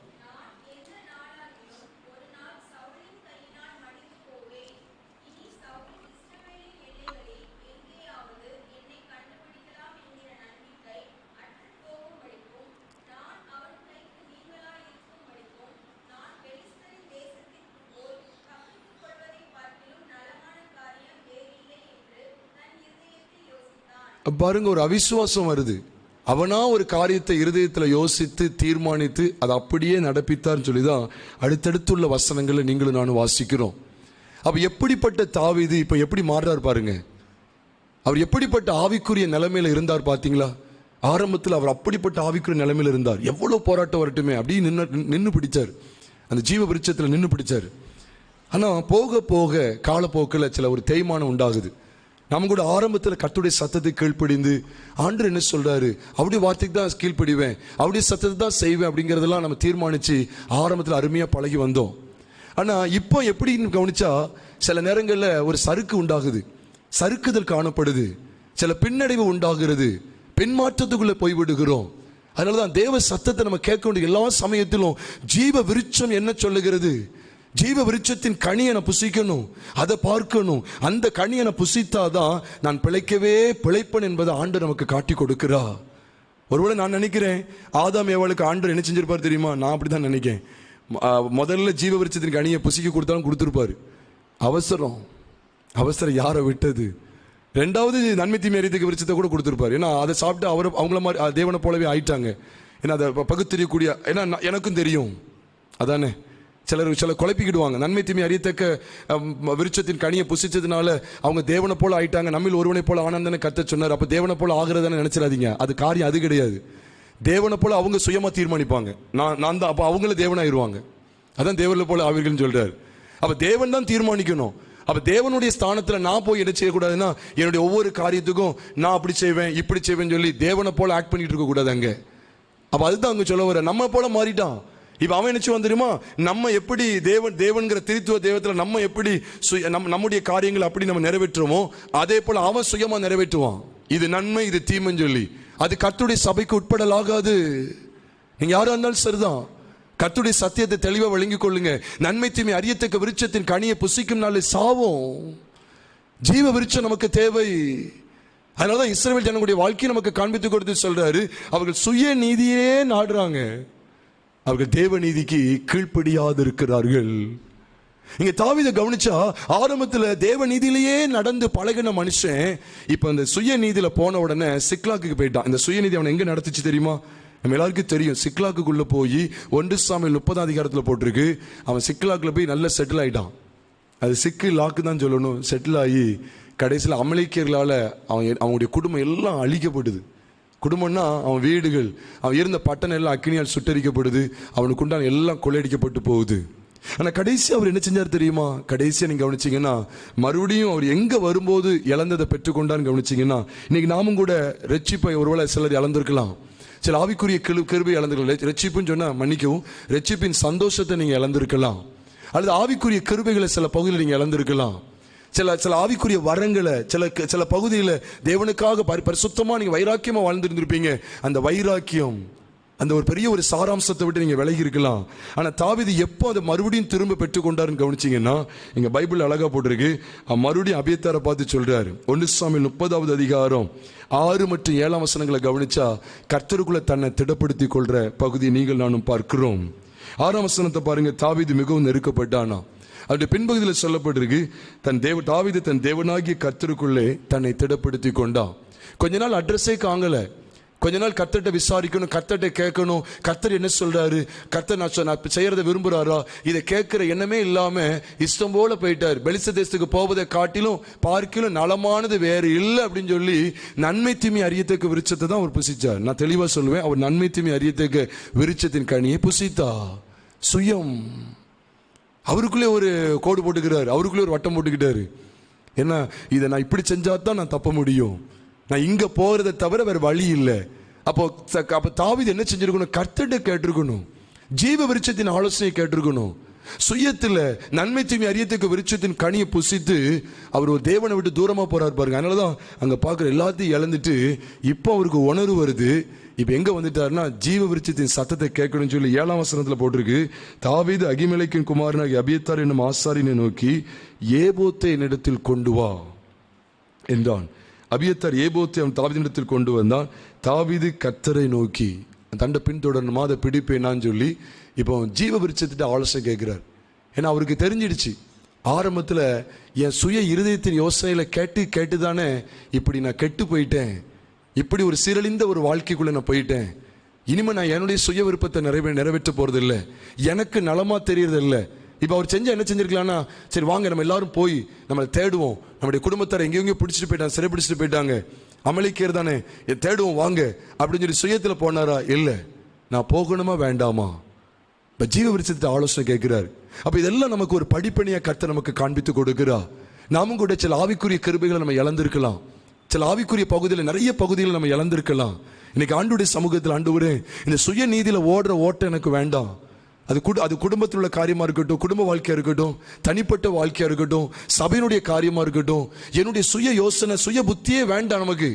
பாருங்க, ஒரு அவிசுவாசம் வருது. அவனா ஒரு காரியத்தை இருதயத்தில் யோசித்து தீர்மானித்து அதை அப்படியே நடப்பித்தார்னு சொல்லிதான் அடுத்தடுத்துள்ள வசனங்களை நீங்களும் நானும் வாசிக்கிறோம். அப்ப எப்படிப்பட்ட தாவீது இப்ப எப்படி மாறுறார் பாருங்க. அவர் எப்படிப்பட்ட ஆவிக்குரிய நிலைமையில இருந்தார் பாத்தீங்களா? ஆரம்பத்தில் அவர் அப்படிப்பட்ட ஆவிக்குரிய நிலைமையில இருந்தார். எவ்வளவு போராட்டம் வரட்டுமே அப்படி நின்று பிடிச்சார், அந்த ஜீவ விருட்சத்தில் நின்று பிடிச்சார். ஆனா போக போக காலப்போக்கில் சில ஒரு தேய்மானம் உண்டாகுது. நம்ம கூட ஆரம்பத்தில் கர்த்தருடைய சத்தத்தை கீழ்ப்படிந்து ஆண்டவர் என்ன சொல்றாரு, அவருடைய வார்த்தைக்கு தான் கீழ்ப்படிவேன், அவருடைய சத்தத்தை தான் செய்வேன் அப்படிங்கிறதெல்லாம் நம்ம தீர்மானிச்சு ஆரம்பத்தில் அருமையா பழகி வந்தோம். ஆனா இப்போ எப்படின்னு கவனிச்சா சில நேரங்களில் ஒரு சறுக்கு உண்டாகுது, சறுக்குதல் காணப்படுது, சில பின்னடைவு உண்டாகிறது, பின்மாற்றத்துக்குள்ள போய்விடுகிறோம். அதனாலதான் தேவ சத்தத்தை நம்ம கேட்க வேண்டிய எல்லா சமயத்திலும் ஜீவ விருட்சம் என்ன சொல்லுகிறது, ஜீவ விருட்சத்தின் கனியை நான் புசிக்கணும், அதை பார்க்கணும். அந்த கனியை நான் புசித்தாதான் நான் பிழைப்பேன் என்பதை ஆண்டவர் நமக்கு காட்டி கொடுக்கிறா. ஒருவேளை நான் நினைக்கிறேன் ஆதாம் ஏவாளுக்கு ஆண்டவர் என்ன செஞ்சிருப்பார் தெரியுமா? நான் அப்படிதான் நினைக்கிறேன். முதல்ல ஜீவ விருட்சத்தின் கனியை புசிக்க கொடுத்தாலும் கொடுத்துருப்பாரு. அவசரம் யாரை விட்டது? 2வது நன்மை தீமை அறியத்தக்க விருட்சத்தை கூட கொடுத்துருப்பாரு. ஏன்னா அதை சாப்பிட்டு அவங்கள மாதிரி தேவனை போலவே ஆயிட்டாங்க. ஏன்னா அதை பகுத்தறியக்கூடிய, ஏன்னா எனக்கும் தெரியும் அதானே. சிலர் குழப்பிக்கிடுவாங்க. நன்மை தீமை அறியத்தக்க விருட்சத்தின் கனியை புசிச்சதுனால அவங்க தேவனை போல ஆயிட்டாங்க, நம்மில் ஒருவனை போல ஆனந்தனை கர்த்தர் சொன்னார், அப்ப தேவனை போல ஆகிறதானே நினைச்சிடாதீங்க. அது காரியம் அது கிடையாது. தேவனை போல அவங்க சுயமா தீர்மானிப்பாங்க, நான் தான், அப்ப அவங்கள தேவனாயிருவாங்க. அதான் தேவனை போல ஆவீர்கள்னு சொல்றாரு. அப்ப தேவன் தான் தீர்மானிக்கணும். அப்ப தேவனுடைய ஸ்தானத்துல நான் போய் என்ன செய்யக்கூடாதுன்னா, என்னுடைய ஒவ்வொரு காரியத்துக்கும் நான் அப்படி செய்வேன் இப்படி செய்வேன்னு சொல்லி தேவனை போல ஆக்ட் பண்ணிட்டு இருக்க கூடாது அங்க. அப்ப அதுதான் அங்க சொல்ல வர, நம்ம போல மாறிட்டான். இப்ப அவன் நினைச்சு வந்துருமா, நம்ம எப்படி தேவன்கிற திருத்துவ தேவத்துல நம்ம எப்படி நம்முடைய காரியங்களை அப்படி நம்ம நிறைவேற்றுவோமோ அதே போல அவன் சுயமா நிறைவேற்றுவான். இது நன்மை இது தீமைன்னு சொல்லி. அது கர்த்தருடைய சபைக்கு உட்படலாகாது. நீங்க யாரா இருந்தாலும் சரிதான், கர்த்தருடைய சத்தியத்தை தெளிவா விளங்கிக் கொள்ளுங்க. நன்மை தீமை அறியத்தக்க விருட்சத்தின் கனியை புசிக்கும் நாளே சாவோம். ஜீவ விருட்சம் நமக்கு தேவை. அதனாலதான் இஸ்ரவேல் ஜனங்களுடைய வாழ்க்கையை நமக்கு காண்பித்து கொடுத்து சொல்றாரு, அவர்கள் சுய நீதியே நாடுறாங்க, அவர்கள் தேவ நீதிக்கு கீழ்ப்படியாது இருக்கிறார்கள். இங்க தாவீதை கவனிச்சா ஆரம்பத்தில் தேவ நீதியிலேயே நடந்து பழகின மனுஷன் இப்ப இந்த சுய நீதியில போன உடனே சிக்லாக்கு போயிட்டான். இந்த சுய நீதி அவனை எங்க நடத்துச்சு தெரியுமா? நம்ம எல்லாருக்கும் தெரியும். சிக்லாக்குள்ள போய் 1 சாமுவேல் 30ஆம் அதிகாரத்தில் போட்டிருக்கு, அவன் சிக்லாக்குல போய் நல்ல செட்டில் ஆயிட்டான். அது சிக்கு லாக்கு தான் சொல்லணும். செட்டில் ஆகி கடைசியில் அமலேக்கியர்களால அவனுடைய குடும்பம் எல்லாம் அழிக்கப்படுது. குடும்பம்னா அவன் வீடுகள், அவன் இருந்த பட்டணம் எல்லாம் அக்கினியால் சுட்டரிக்கப்படுது, அவனுக்கு உண்டான எல்லாம் கொள்ளையடிக்கப்பட்டு போகுது. ஆனா கடைசி அவர் என்ன செஞ்சார் தெரியுமா? கடைசியா நீங்க கவனிச்சீங்கன்னா மறுபடியும் அவர் எங்க வரும்போது இழந்ததை பெற்றுக்கொண்டான்னு கவனிச்சீங்கன்னா, இன்னைக்கு நாமும் கூட ரட்சிப்பை ஒருவேளை சிலர் இழந்திருக்கலாம், சில ஆவிக்குரிய கிருபை இழந்திருக்கலாம். ரட்சிப்புன்னு சொன்னா மன்னிக்கவும், ரட்சிப்பின் சந்தோஷத்தை நீங்க இழந்திருக்கலாம், அல்லது ஆவிக்குரிய கிருபைகளை சில பகுதியில் நீங்க இழந்திருக்கலாம். சில ஆவிக்குரிய வரங்களை சில பகுதியில் தேவனுக்காக பரிசுத்தமா நீங்க வைராக்கியமா வாழ்ந்திருந்திருப்பீங்க. அந்த வைராக்கியம், அந்த ஒரு பெரிய ஒரு சாராம்சத்தை விட்டு நீங்க விலகி இருக்கலாம். ஆனா தாவீது எப்போ அதை மறுபடியும் திரும்ப பெற்றுக்கொண்டாருன்னு கவனிச்சீங்கன்னா, இங்க பைபிள் அழகா போட்டிருக்கு, மறுபடியும் அபியத்தாரை பார்த்து சொல்றாரு. 1 சாமுவேல் 30ஆவது அதிகாரம் 6 மற்றும் 7ஆம் வசனங்களை கவனிச்சா கர்த்தருக்குள்ள தன்னை திடப்படுத்தி கொள்ற பகுதியை நீங்கள் நானும் பார்க்கிறோம். 6ஆம் வசனத்தை பாருங்க. தாவீது மிகவும் நெருக்கப்பட்டானா. அவருடைய பின்பகுதியில் சொல்லப்பட்டிருக்கு, தாவீது தன் தேவனாகிய கர்த்தருக்குள்ளே தன்னை திடப்படுத்தி கொண்டான். கொஞ்ச நாள் அட்ரஸே காங்கல, கொஞ்ச நாள் கர்த்தர்ட்ட விசாரிக்கணும், கர்த்தர்ட்ட கேட்கணும், கர்த்தர் என்ன சொல்றாரு, கர்த்தர் நான் செய்யறதை விரும்புறாரா, இதை கேட்கிற எண்ணமே இல்லாம இஷ்டம் போல போயிட்டார். பெலிஸ்த தேசத்துக்கு போவதை காட்டிலும் பார்க்கிலும் நலமானது வேறு இல்லை அப்படின்னு சொல்லி நன்மை தீமை அறியத்தக்க விருட்சத்தை தான் அவர் புசிச்சார். நான் தெளிவா சொல்லுவேன், அவர் நன்மை தீமை அறியத்தக்க விருட்சத்தின் கனியை புசித்தா. சுயம் அவருக்குள்ளே ஒரு கோடு போட்டுக்கிறாரு, அவருக்குள்ளே ஒரு வட்டம் போட்டுக்கிட்டாரு. ஏன்னா இதை நான் இப்படி செஞ்சா தான் நான் தப்ப முடியும், நான் இங்க போறதை தவிர வேற வழி இல்லை. அப்போ தாவீது என்ன செஞ்சிருக்கணும்? கர்த்தர்ட்ட கேட்டிருக்கணும், ஜீவ விருட்சத்தின் ஆலோசனை கேட்டிருக்கணும். சுயத்தில் நன்மை தீமை அறியத்துக்கு விருட்சத்தின் கனியை புசித்து அவர் ஒரு தேவனை விட்டு தூரமாக போறாரு பாருங்க. அதனால தான் அங்கே பார்க்குற எல்லாத்தையும் இழந்துட்டு இப்போ அவருக்கு உணர்வு வருது. இப்போ எங்கே வந்துட்டாருன்னா ஜீவ விருட்சத்தின் சத்தத்தை கேட்கணும்னு சொல்லி 7ஆம் வசனத்தில் போட்டிருக்கு. தாவீது அகிமெலேக்கின் குமாரனாகிய அபியத்தார் என்னும் ஆசாரியனை நோக்கி ஏபோத்தை என்னிடத்தில் கொண்டு வா என்றான். அபியத்தார் ஏபோத்தை அவன் தாவீதினிடத்தில் கொண்டு வந்தான். தாவீது கர்த்தரை நோக்கி தண்டை பின்தொடரணுமா, அதை பிடிப்பேனான்னு சொல்லி இப்போ ஜீவ விருட்சத்திட்ட ஆலோசனை கேட்கிறார். ஏன்னா அவருக்கு தெரிஞ்சிடுச்சு, ஆரம்பத்தில் என் சுய இருதயத்தின் யோசனையில் கேட்டு தானே இப்படி நான் கெட்டு போயிட்டேன், இப்படி ஒரு சீரழிந்த ஒரு வாழ்க்கைக்குள்ளே நான் போயிட்டேன். இனிமேல் நான் என்னுடைய சுய விருப்பத்தை நிறைவேற்ற போகிறது இல்லை, எனக்கு நலமாக தெரியறது இல்லை. இப்போ அவர் என்ன செஞ்சிருக்கலாம்னா, சரி வாங்க நம்ம எல்லாரும் போய் நம்மளை தேடுவோம், நம்முடைய குடும்பத்தார் எங்கேயும் பிடிச்சிட்டு போயிட்டாங்க, சிறை பிடிச்சிட்டு போயிட்டாங்க, அமளிக்கேர் தானே, தேடுவோம் வாங்க அப்படின்னு சொல்லி சுயத்தில் போனாரா? இல்லை, நான் போகணுமா வேண்டாமா? இப்போ ஜீவ விருட்சத்தை ஆலோசனை கேட்கிறார். அப்போ இதெல்லாம் நமக்கு ஒரு படிப்பணியாக கர்த்தர் நமக்கு காண்பித்து கொடுக்கிறா. நாமும் கூட சில ஆவிக்குரிய கிருபைகளை நம்ம இழந்திருக்கலாம், சில ஆவிக்குரிய பகுதியில் நிறைய பகுதிகளை நம்ம இழந்திருக்கலாம். இன்னைக்கு ஆண்டுடைய சமூகத்தில் ஆண்டவரே இந்த சுய நீதியில் ஓடுற ஓட்டம் எனக்கு வேண்டாம். அது குடும்பத்தில் உள்ள காரியமாக இருக்கட்டும், குடும்ப வாழ்க்கையாக இருக்கட்டும், தனிப்பட்ட வாழ்க்கையாக இருக்கட்டும், சபையினுடைய காரியமாக இருக்கட்டும், என்னுடைய சுய யோசனை சுய புத்தியே வேண்டாம் நமக்கு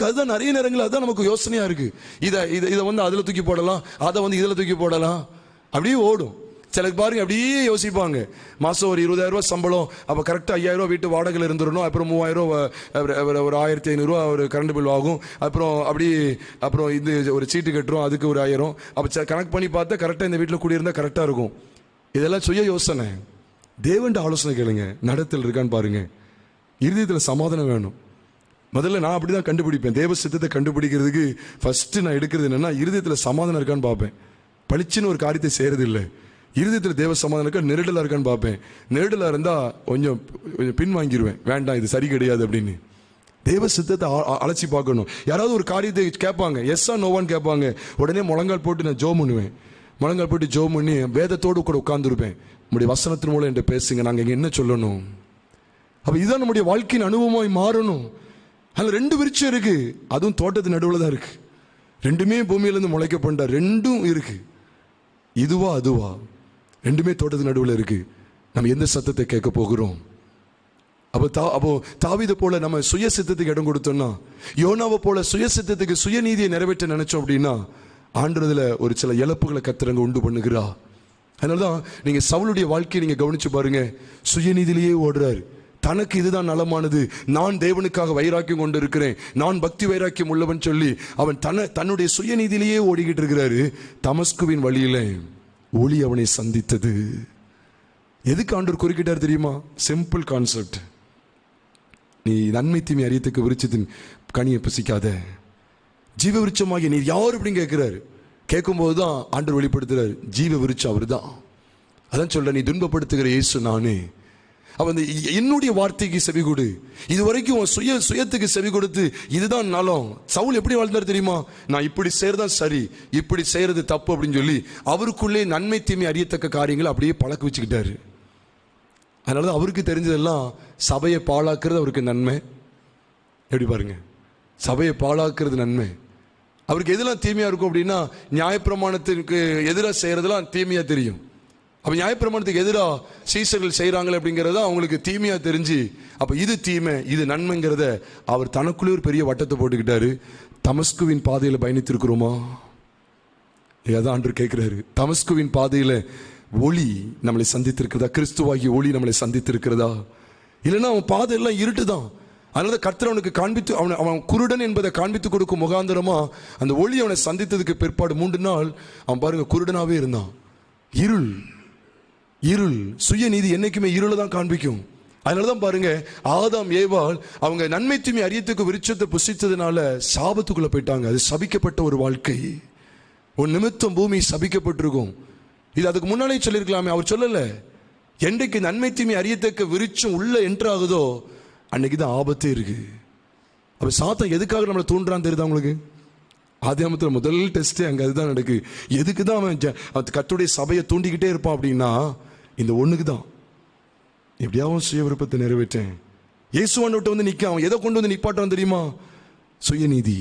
அதுதான் நிறைய நேரங்கள் அதுதான் நமக்கு யோசனையாக இருக்குது. இதை வந்து அதில் தூக்கி போடலாம், அதை வந்து இதில் தூக்கி போடலாம், அப்படியே ஓடும். சிலருக்கு பாருங்க அப்படியே யோசிப்பாங்க, மாதம் ஒரு 20,000 ரூபா சம்பளம், அப்போ கரெக்டாக 5,000 ரூபா வீட்டு வாடகையில் இருந்துடணும், அப்புறம் 3,000 ரூபா ஒரு 1,500 ரூபா ஒரு கரண்ட் பில் ஆகும், அப்புறம் இது ஒரு சீட்டு கட்டுறோம், அதுக்கு ஒரு 1000. அப்போ கணக்கு பண்ணி பார்த்தா கரெக்டாக இந்த வீட்டில் குடியிருந்தால் கரெக்டாக இருக்கும். இதெல்லாம் சுய யோசனை. தேவன்ட ஆலோசனை கேளுங்க, நடத்தல் இருக்கான்னு பாருங்க. இருதயத்தில் சமாதானம் வேணும். முதல்ல நான் அப்படி தான் கண்டுபிடிப்பேன். தேவ சித்தத்தை கண்டுபிடிக்கிறதுக்கு ஃபஸ்ட்டு நான் எடுக்கிறது என்னென்னா, இருதயத்தில் சமாதானம் இருக்கான்னு பார்ப்பேன். பளிச்சுன்னு ஒரு காரியத்தை செய்கிறது இல்லை. இருதயத்தில் தேவ சமாதானம் இருக்கா, நெருடலாக இருக்கான்னு பார்ப்பேன். நெருடலாக இருந்தால் கொஞ்சம் பின் வாங்கிடுவேன், வேண்டாம் இது சரி கிடையாது அப்படின்னு. தேவ சித்தத்தை அழைச்சி பார்க்கணும். யாராவது ஒரு காரியத்தை கேட்பாங்க, எஸ்ஸா நோவான்னு கேட்பாங்க, உடனே முழங்கால் போட்டு நான் ஜோம் பண்ணுவேன். முழங்கால் போட்டு ஜோம் பண்ணி வேதத்தோடு கூட உட்கார்ந்துருப்பேன். நம்முடைய வசனத்தின் மூலம் என்கிட்ட பேசுங்க, நாங்கள் இங்கே என்ன சொல்லணும். அப்போ இதுதான் நம்முடைய வாழ்க்கையின் அனுபவமாய் மாறணும். அதில் 2 விருட்சம் இருக்கு, அதுவும் தோட்டத்து நடுவில் தான் இருக்கு. ரெண்டுமே பூமியிலேருந்து முளைக்க பண்ண ரெண்டும் இருக்கு. இதுவா அதுவா, ரெண்டுமே தோட்டத்து நடுவில் இருக்கு. நம்ம எந்த சத்தத்தை கேட்க போகிறோம்? அப்போ தாவீதை போல நம்ம சுய சித்தத்துக்கு இடம் கொடுத்தோம்னா, யோனாவை போல சுய சித்தத்துக்கு சுயநீதியை நிறைவேற்ற நினைச்சோம் அப்படின்னா, ஆண்டதுல ஒரு சில இழப்புகளை கர்த்தர் உண்டு பண்ணுகிறா. அதனாலதான் நீங்க சவுலுடைய வாழ்க்கையை நீங்க கவனிச்சு பாருங்க, சுயநீதியிலேயே ஓடுறாரு. தனக்கு இதுதான் நலமானது, நான் தேவனுக்காக வைராக்கியம் கொண்டு இருக்கிறேன், நான் பக்தி வைராக்கியம் உள்ளவன் சொல்லி அவன் தன்னுடைய சுயநீதியிலேயே ஓடிக்கிட்டு இருக்கிறாரு. தமஸ்குவின் வழியில ஒளி அவனை சந்தித்தது. எதுக்கு ஆண்டவர் குறுக்கிட்டார் தெரியுமா? Simple concept. நீ நன்மை தீமை அறியத்துக்கு விருட்சத்தின் கனியை புசிக்காத, ஜீவ விருட்சமாகிய நீ யார் அப்படின்னு கேட்கிறாரு. கேட்கும்போது தான் ஆண்டவர் வெளிப்படுத்துறாரு, ஜீவ விருட்சம் அவர் தான். அதான் சொல்ற, நீ துன்பப்படுத்துகிற இயேசு நானே. அவன் என்னுடைய வார்த்தைக்கு செவி கொடு. இதுவரைக்கும் சுயத்துக்கு செவி கொடுத்து இதுதான் நலம். சவுல் எப்படி வாழ்ந்தார் தெரியுமா? நான் இப்படி செய்யறதான் சரி, இப்படி செய்யறது தப்பு அப்படின்னு சொல்லி அவருக்குள்ளே நன்மை தீமை அறியத்தக்க காரியங்களை அப்படியே பழக்க வச்சுக்கிட்டாரு. அதனால அவருக்கு தெரிஞ்சதெல்லாம் சபையை பாழாக்குறது அவருக்கு நன்மை. எப்படி பாருங்க, சபையை பாழாக்குறது நன்மை. அவருக்கு எதெல்லாம் தீமையா இருக்கும் அப்படின்னா, நியாயப்பிரமாணத்திற்கு எதிராக செய்யறதெல்லாம் தீமையா தெரியும். அப்போ நியாயப்பிரமாணத்துக்கு எதிராக சீசர்கள் செய்கிறாங்களே அப்படிங்கிறத அவங்களுக்கு தீமையாக தெரிஞ்சு, அப்போ இது தீமை இது நன்மைங்கிறத அவர் தனக்குள்ளே ஒரு பெரிய வட்டத்தை போட்டுக்கிட்டாரு. தமஸ்குவின் பாதையில் பயணித்திருக்கிறோமா? ஏதாவது ஆண்டு கேட்குறாரு. தமஸ்குவின் பாதையில் ஒளி நம்மளை சந்தித்திருக்கிறதா? கிறிஸ்துவாகிய ஒளி நம்மளை சந்தித்திருக்கிறதா? இல்லைன்னா அவன் பாதையெல்லாம் இருட்டு தான். அதனால கர்த்தர் அவனுக்கு காண்பித்து அவன் குருடன் என்பதை காண்பித்து கொடுக்கும் முகாந்திரமா அந்த ஒளி அவனை சந்தித்ததுக்கு பிற்பாடு 3 நாள் அவன் பாருங்க குருடனாவே இருந்தான். இருள் சுயநீதி என்னைக்குமே இருளை தான் காண்பிக்கும். அதனாலதான் பாருங்க, ஆதாம் ஏவாள் அவங்க நன்மை தீமை அறியத்துக்கு விருட்சத்தை புசித்ததுனால சாபத்துக்குள்ள போயிட்டாங்க. அது சபிக்கப்பட்ட ஒரு வாழ்க்கை. ஒரு நிமித்தம் பூமி சபிக்கப்பட்டிருக்கும். இது அதுக்கு முன்னாலே சொல்லியிருக்கலாமே, அவர் சொல்லல. என்றைக்கு நன்மை தீமை அறியத்தக்க விருட்சம் உள்ள என்ட்ராகுதோ அன்னைக்குதான் ஆபத்தே இருக்கு. அப்ப சாத்தான் எதுக்காக நம்மளை தூண்டுறான்னு தெரியுதா உங்களுக்கு? ஆதியாமத்தில் முதல் டெஸ்டே அங்கே அதுதான் நடக்கு. எதுக்கு தான் அவன் கர்த்தருடைய சபையை தூண்டிக்கிட்டே இருப்பான் அப்படின்னா, இந்த ஒண்ணுக்கு தான். எப்படியாவும் சுய விருப்பத்தை நிறைவேற்றேன். இயேசுவான்கிட்ட வந்து நிற்க அவன் எதை கொண்டு வந்து நிப்பாட்டான் தெரியுமா? சுயநீதி.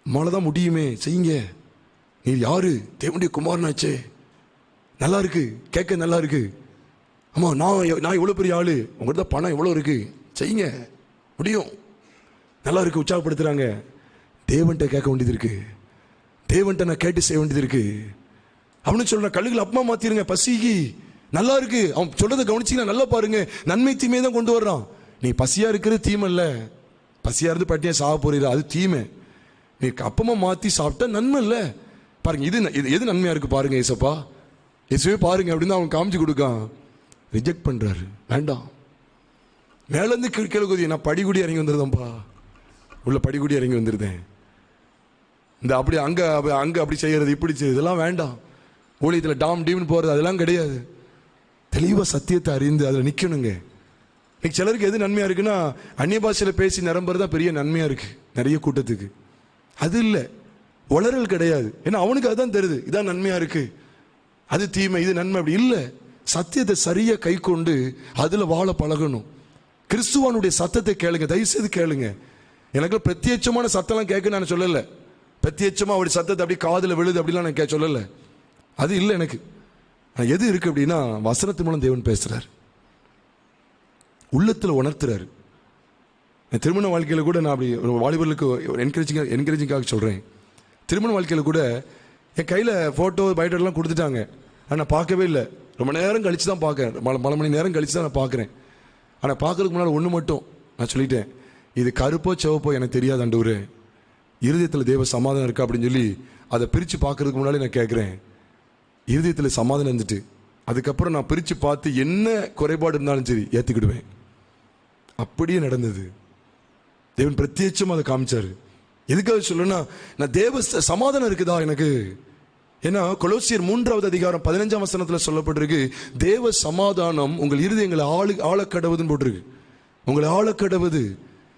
மழைதான் முடியுமே, செய்யுங்க, நீ யாரு? தேவனுடைய குமாரனாச்சே, நல்லா இருக்கு, கேட்க நல்லா இருக்கு. ஆமா, நான் இவ்வளோ பெரிய ஆளு, உங்கள்கிட்ட பணம் எவ்வளோ இருக்கு, செய்யுங்க முடியும், நல்லா இருக்கு, உற்சாகப்படுத்துறாங்க. தேவன்கிட்ட கேட்க வேண்டியது இருக்கு, தேவன்கிட்ட நான் கேட்டு செய்ய வேண்டியது இருக்கு. அவனு சொல்றேன், கழுகுல அப்பமா மாத்திருங்க, பசிக்கு நல்லா இருக்கு. அவன் சொல்றதை கவனிச்சிங்கன்னா நல்லா பாருங்க, நன்மை தீமையை தான் கொண்டு வர்றான். நீ பசியா இருக்கிறது தீமை இல்லை, பசியா இருந்து பட்டியா சாக போறீங்க, அது தீமை. நீ அப்பமா மாத்தி சாப்பிட்டா நன்மை இல்லை. பாருங்க, இது எது நன்மையா இருக்கு பாருங்க. ஏசப்பா இயேசுவே பாருங்க அப்படின்னு அவன் காமிச்சு கொடுக்கான். ரிஜெக்ட் பண்றாரு, வேண்டாம். மேலேருந்து கீழே குதி, நான் படிக்குடி இறங்கி வந்துருதேன்ப்பா, உள்ள படிக்குடி இறங்கி வந்துருந்தேன். இந்த அப்படி அங்க அப்படி செய்யறது, இப்படி செய்யறது இதெல்லாம் வேண்டாம். ஊழியத்தில் டாம் டீம்னு போறது அதெல்லாம் கிடையாது. தெளிவாக சத்தியத்தை அறிந்து அதில் நிற்கணுங்க. இன்னைக்கு சிலருக்கு எது நன்மையா இருக்குன்னா, அந்நிய பாஷையில பேசி நிரம்புறது தான் பெரிய நன்மையா இருக்கு நிறைய கூட்டத்துக்கு. அது இல்லை, வளரல் கிடையாது. ஏன்னா அவனுக்கு அதுதான் தெரியுது, இதான் நன்மையா இருக்கு, அது தீமை, இது நன்மை. அப்படி இல்லை. சத்தியத்தை சரியா கை கொண்டு அதுல வாழ பழகணும். கிறிஸ்துவானுடைய சத்தத்தை கேளுங்க, தயவு செய்து கேளுங்க. எனக்கு பிரத்யட்சமான சத்தம்லாம் கேட்க நான் சொல்லலை, பிரத்யட்சமா அவருடைய சத்தத்தை அப்படி காதுல விழுது அப்படிலாம் நான் சொல்லலை, அது இல்லை எனக்கு. எது இருக்கு அப்படின்னா, வசனத்து மூலம் தேவன் பேசுறாரு, உள்ளத்துல உணர்த்துறாரு. திருமண வாழ்க்கையில கூட நான் அப்படி ஒரு வாலிபர்களுக்கு என்கரேஜிங்காக சொல்றேன். திருமண வாழ்க்கையில கூட என் கையில போட்டோ பயோடேட்டாலாம் கொடுத்துட்டாங்க, ஆனால் பார்க்கவே இல்லை. ரொம்ப நேரம் கழிச்சு தான் பார்க்கறேன், பல மணி நேரம் கழிச்சு தான் நான் பார்க்குறேன். ஆனால் பார்க்கறதுக்கு முன்னால் ஒன்று மட்டும் நான் சொல்லிட்டேன், இது கருப்போ சிவப்போ எனக்கு தெரியாது ஆண்டவரே, இருதயத்தில் தேவ சமாதானம் இருக்கா அப்படின்னு சொல்லி அதை பிரித்து பார்க்கறதுக்கு முன்னாடி நான் கேட்குறேன், இருதயத்தில் சமாதானம் இருந்துட்டு அதுக்கப்புறம் நான் பிரித்து பார்த்து என்ன குறைபாடு இருந்தாலும் சரி ஏற்றுக்கிடுவேன். அப்படியே நடந்தது. தேவன் பிரத்யட்சமாக அதை காமிச்சாரு. எதுக்காக சொல்லணும்னா, நான் தேவ சமாதானம் இருக்குதா எனக்கு. ஏன்னா கொலோசியர் 3வது அதிகாரம் 15ஆம் வசனத்துல சொல்லப்பட்டிருக்கு, தேவ சமாதானம் உங்கள் இருதயங்களை ஆளக்கடவுதுன்னு போட்டிருக்கு. உங்களை ஆளக்கடவுது,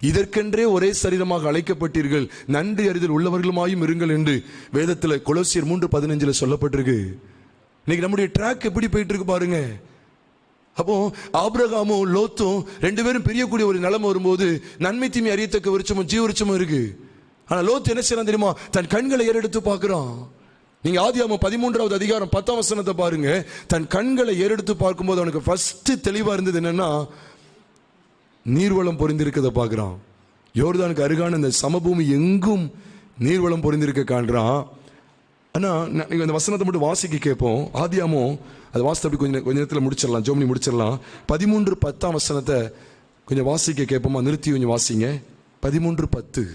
இதற்கென்றே ஒரே சரீரமாக அழைக்கப்பட்டீர்கள், நன்றி அறிதல் உள்ளவர்களுமாயும் இருங்கள் என்று வேதத்தில் கொலோசியர் 3:15 சொல்லப்பட்டிருக்கு. இன்னைக்கு நம்முடைய ட்ராக் எப்படி போயிட்டு இருக்கு பாருங்க. அப்போ ஆபிரகாமும் லோத்தும் 2 பேரும் பிரியக்கூடிய ஒரு நிலைமை வரும்போது, நன்மை தீமை அறியத்தக்க விருட்சமும் ஜீவ விருட்சமும் இருக்கு. ஆனா லோத்து என்ன செய்யறான் தெரியுமா, தன் கண்களை ஏறெடுத்து பார்க்கிறான். நீங்க ஆதியாகமம் 13வது அதிகாரம் 10ஆம் வசனத்தை பாருங்க. தன் கண்களை ஏறெடுத்து பார்க்கும்போது அவனுக்கு ஃபர்ஸ்ட் தெளிவா இருந்தது என்னன்னா, நீர்வளம் பொறிந்திருக்கிறத பார்க்கிறான். யோர்தானுக்கு அருகான இந்த சமபூமி எங்கும் நீர்வளம் பொறிந்திருக்க காண்றான். ஆனா நீங்க அந்த வசனத்தை மட்டும் வாசிக்க கேட்போம். ஆதியாகமம் அது வாசித்து அப்படி கொஞ்ச நேரத்தில் முடிச்சிடலாம், ஜோமனி முடிச்சிடலாம். 13:10ஆம் வசனத்தை கொஞ்சம் வாசிக்க கேட்போமா, நிறுத்தி கொஞ்சம் வாசிங்க. 13:10.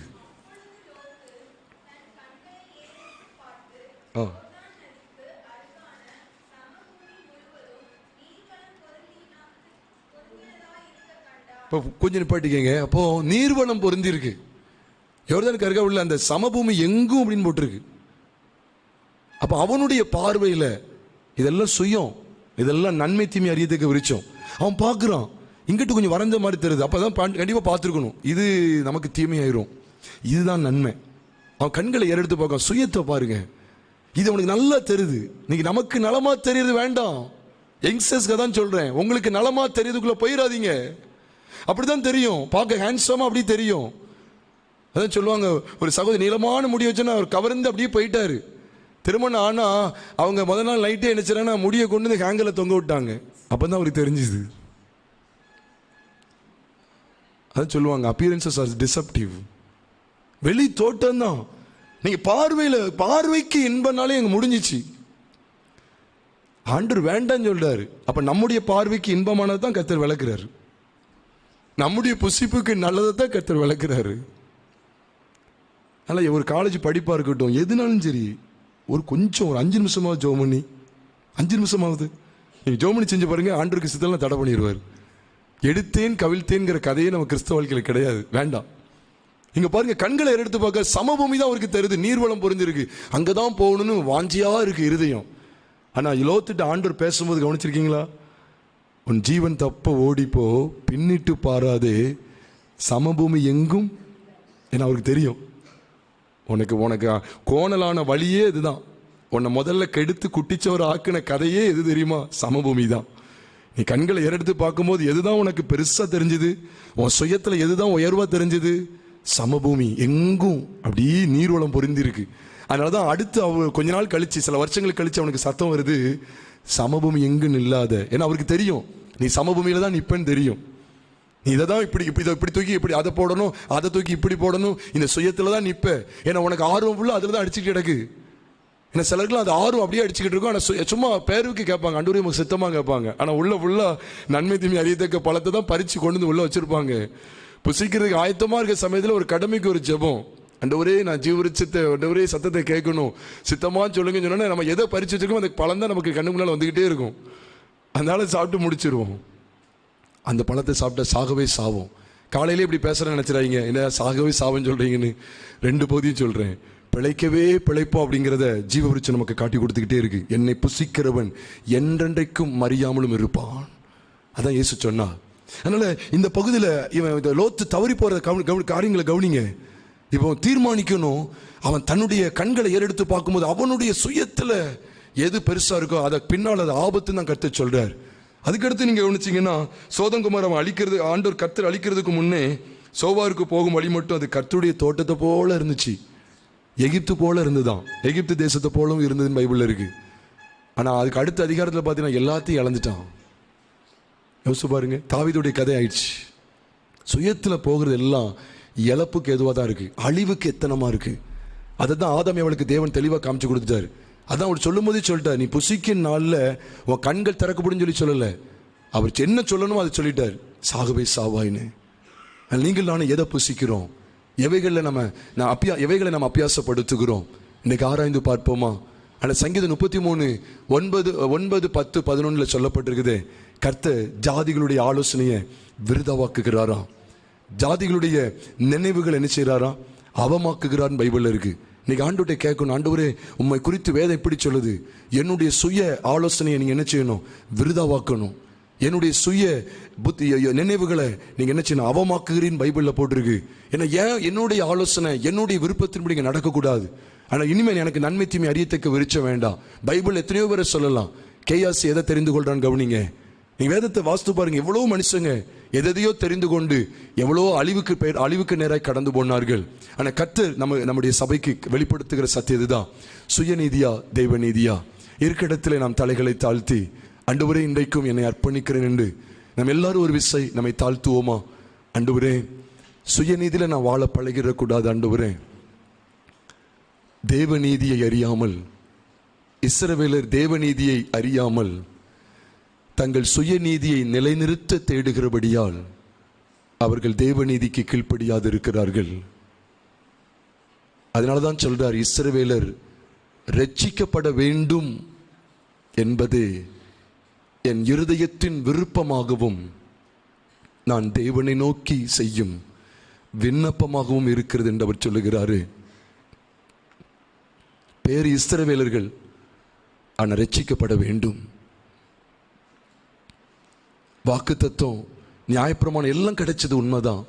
இப்போ கொஞ்சம் நிப்பாட்டிக்கங்க. அப்போ நீர்வளம் பொருந்தி இருக்கு, யோர்தானுக்கு அருகே உள்ள அந்த சமபூமி எங்கும் அப்படின்னு போட்டிருக்கு. அப்போ அவனுடைய பார்வையில் இதெல்லாம் சுயம், இதெல்லாம் நன்மை தீமை அறியத்துக்கு விரிச்சோம். அவன் பார்க்குறான், இங்கிட்டு கொஞ்சம் வரைஞ்ச மாதிரி தெரியுது. அப்போ தான் கண்டிப்பாக பார்த்துருக்கணும், இது நமக்கு தீமையாயிரும், இதுதான் நன்மை. அவன் கண்களை ஏறெடுத்து பார்க்க, சுயத்தை பாருங்க, இது அவனுக்கு நல்லா தெரியுது. இன்னைக்கு நமக்கு நலமா தெரியுது வேண்டாம், யங்ஸ்டர்ஸ்க்கு தான் சொல்றேன், உங்களுக்கு நலமா தெரியுதுக்குள்ள போயிடாதீங்க. அப்படிதான் தெரியும், பார்க்க ஹேண்ட்ஸமா அப்படி தெரியும். அதான் சொல்லுவாங்க, ஒரு சகோதரி நீளமான முடி வச்சுன்னா அவர் கவர்ந்து அப்படியே போயிட்டாரு. திருமணம் ஆனா அவங்க முதல் நாள் நைட்டே நினைச்சாங்கன்னா முடியை கொண்டு வந்து ஹேங்கர்ல தொங்க விட்டாங்க. அப்பதான் அவருக்கு தெரிஞ்சுது. அதான் சொல்லுவாங்க, அப்பியரன்சஸ் ஆர் டிசெப்டிவ். வெளி தோட்டம் தான். நீங்க பார்வைக்கு இன்பனாலே எங்க முடிஞ்சிச்சு. ஆண்டவர் வேண்டான்னு சொல்றாரு. அப்ப நம்முடைய பார்வைக்கு இன்பமானது தான் கர்த்தர் விளக்குறாரு, நம்முடைய புசிப்புக்கு நல்லதை தான் கர்த்தர் விளக்குறாரு. அதனால ஒரு காலேஜ் படிப்பா இருக்கட்டும், எதுனாலும் சரி, ஒரு 5 நிமிஷமாவது ஜோம் பண்ணி, 5 நிமிஷமாவது நீங்க ஜோம் பண்ணி செஞ்சு பாருங்க, ஆண்டவருக்கு சித்தலாம் தடை பண்ணிடுவார். எடுத்தேன் கவிழ்த்தேன்கிற கதையே நம்ம கிறிஸ்தவ வாழ்க்கையில் கிடையாது, வேண்டாம். இங்க பாருங்க, கண்களை எடுத்து பார்க்க சமபூமி தான் அவருக்கு தெரியுது, நீர்வளம் பொருந்திருக்கு, அங்கதான் போகணும்னு வாஞ்சியா இருக்கு இருதயம். ஆனா லோத்துட்டு ஆண்டவர் பேசும்போது கவனிச்சிருக்கீங்களா, உன் ஜீவன் தப்ப ஓடிப்போ, பின்னிட்டு பாராதே, சமபூமி எங்கும். ஏன்னா அவருக்கு தெரியும், உனக்கு கோணலான வழியே இதுதான், உன்னை முதல்ல கெடுத்து குட்டிச்சவர் ஆக்கின கதையே எது தெரியுமா, சமபூமி தான். நீ கண்களை ஏறெடுத்து பார்க்கும்போது எதுதான் உனக்கு பெருசா தெரிஞ்சது, உன் சுயத்துல எதுதான் உயர்வா தெரிஞ்சது, சமபூமி எங்கும் அப்படியே நீர்வளம் பொருந்திருக்கு. அதனாலதான் அடுத்து கொஞ்ச நாள் கழிச்சு, சில வருஷங்கள் கழிச்சு அவனுக்கு சத்தம் வருது, சமபூமி எங்கு நில்லாத. ஏன்னா அவருக்கு தெரியும் நீ சமபூமியில தான் நிப்பேன்னு தெரியும். நீ இதை தான் இப்படி தூக்கி இப்படி அதை போடணும், அதை தூக்கி இப்படி போடணும், இந்த சுயத்தில் தான் நிற்ப. ஏன்னா உனக்கு ஆர்வம் ஃபுல்லாக அதில் தான் அடிச்சுட்டு கிடக்கு. ஏன்னா சிலருக்குலாம் அது ஆர்வம் அப்படியே அடிச்சுக்கிட்டு இருக்கும். ஆனால் சும்மா பேருக்கு கேட்பாங்க, ஆண்டவரே நமக்கு சித்தமாக கேட்பாங்க. ஆனால் உள்ள ஃபுல்லாக நன்மை தீமை அறியத்தக்க பழத்தை தான் பறித்து கொண்டு வந்து உள்ளே வச்சுருப்பாங்க. புசிக்கிறதுக்கு ஆயத்தமாக இருக்க சமயத்தில் ஒரு கடமைக்கு ஒரு ஜெபம், ஆண்டவரே நான் ஜீவரிச்சத்தை ஆண்டவரே சத்தத்தை கேட்கணும், சித்தமாக சொல்லுங்கன்னு சொன்னால் நம்ம எதை பறித்து வச்சுருக்கோம் அந்த பழம் தான் நமக்கு கண்ணு முன்னால் வந்துக்கிட்டே இருக்கும். அதனால சாப்பிட்டு முடிச்சிருவோம். அந்த பழத்தை சாப்பிட்டா சாகவே சாவோம். காலையிலே இப்படி பேசுகிறேன்னு நினச்சிடாதீங்க, என்ன சாகவே சாவன்னு சொல்கிறீங்கன்னு. 2 பகுதியும் சொல்கிறேன். பிழைக்கவே பிழைப்போம் அப்படிங்கிறத ஜீவவிருட்சம் நமக்கு காட்டி கொடுத்துக்கிட்டே இருக்கு. என்னை புசிக்கிறவன் என்றென்றைக்கும் மறியாமலும் இருப்பான். அதான் இயேசு சொன்னா. அதனால இந்த பகுதியில் இவன் லோத்து தவறி போகிற காரியங்களை கவனிங்க. இப்போ தீர்மானிக்கணும், அவன் தன்னுடைய கண்களை ஏறெடுத்து பார்க்கும்போது அவனுடைய சுயத்தில் எது பெருசாக இருக்கோ அதை பின்னால் அது ஆபத்துன்னு தான் கர்த்தர் சொல்கிறார். அதுக்கடுத்து நீங்கள் கவனிச்சிங்கன்னா சோதங்குமார் அவன் அழிக்கிறது, ஆண்டவர் கர்த்தர் அழிக்கிறதுக்கு முன்னே சோவாருக்கு போகும் வழி மட்டும் அது கர்த்தருடைய தோட்டத்தை போல இருந்துச்சு, எகிப்து போல இருந்துதான், எகிப்து தேசத்தை போலவும் இருந்ததுன்னு பைபிளில் இருக்கு. ஆனால் அதுக்கு அடுத்த அதிகாரத்தில் பார்த்தீங்கன்னா எல்லாத்தையும் இழந்துட்டான். யோசிச்சு பாருங்க, தாவீதுடைய கதை ஆயிடுச்சு. சுயத்தில் போகிறது எல்லாம் இழப்புக்கு எதுவாக தான் இருக்கு, அழிவுக்கு எத்தனமா இருக்கு. அதை தான் ஆதாம் அவளுக்கு தேவன் தெளிவாக காமிச்சு கொடுத்துட்டாரு. அதான் அவர் சொல்லும் போதே சொல்லிட்டார், நீ புசிக்கும் நாளில் உன் கண்கள் திறக்கப்படும் சொல்லலை. அவர் என்ன சொல்லணுமோ அதை சொல்லிட்டார், சாகவே சாவாயின்னு. நீங்கள் நானும் எதை புசிக்கிறோம், எவைகளை நம்ம அபியாசப்படுத்துகிறோம், இன்னைக்கு ஆராய்ந்து பார்ப்போமா? ஆனால் சங்கீதம் 33:9, 10, 11 சொல்லப்பட்டிருக்குது, கர்த்தர் ஜாதிகளுடைய ஆலோசனையை விருதாவாக்குகிறாராம், ஜாதிகளுடைய நினைவுகள் என்ன செய்கிறாராம், அவமாக்குகிறார் பைபிளில் இருக்கு. இன்னைக்கு ஆண்டவர்கிட்ட கேட்கணும், ஆண்டவரே உம்மை குறித்து வேதம் எப்படி சொல்லுது, என்னுடைய சுய ஆலோசனையை நீங்கள் என்ன செய்யணும், விருதாவாக்கணும். என்னுடைய சுய புத்தி நினைவுகளை நீங்கள் என்ன செய்யணும், அவமாக்குகிறீன்னு பைபிளில் போட்டிருக்கு. ஏன்னா என்னுடைய ஆலோசனை என்னுடைய விருப்பத்தின்படி இங்கே நடக்கக்கூடாது. ஆனால் இனிமேல் எனக்கு நன்மை தீமை அறியத்தக்க விருச்சம் வேண்டாம். பைபிள் எத்தனையோ பேரை சொல்லலாம். கேயாசி எதை தெரிந்து கொள்றான்னு கவனிங்க. நீங்கள் வேதத்தை வாஸ்து பாருங்க, எவ்வளோ மனுஷங்க எதையோ தெரிந்து கொண்டு எவ்வளோ அழிவுக்கு நேராக கடந்து போனார்கள். ஆனால் கர்த்தர் நம்முடைய சபைக்கு வெளிப்படுத்துகிற சத்தியம் இதுதான், சுயநீதியா தெய்வ நீதியா இருக்க இடத்துல நாம் தலைகளை தாழ்த்தி, ஆண்டவரே இன்றைக்கும் என்னை அர்ப்பணிக்கிறேன் என்று நம்ம எல்லாரும் ஒரு விசை நம்மை தாழ்த்துவோமா? ஆண்டவரே சுயநீதியில நான் வாழ பழகிடக்கூடாது. ஆண்டவரே தேவநீதியை அறியாமல், இஸ்ரவேலர் தேவநீதியை அறியாமல் தங்கள் சுயநீதியை நிலைநிறுத்த தேடுகிறபடியால் அவர்கள் தேவநீதிக்கு கீழ்ப்படியாது இருக்கிறார்கள். அதனாலதான் சொல்றார், இஸ்ரவேலர் ரட்சிக்கப்பட வேண்டும் என்பது என் இருதயத்தின் விருப்பமாகவும் நான் தேவனை நோக்கி செய்யும் விண்ணப்பமாகவும் இருக்கிறது என்று அவர் சொல்லுகிறாரு. பேர் இஸ்ரவேலர்கள், ஆனால் ரட்சிக்கப்பட வேண்டும். வாக்கு தத்துவம், நியாயப்பிரமாணம் எல்லாம் கிடைச்சது உண்மைதான்.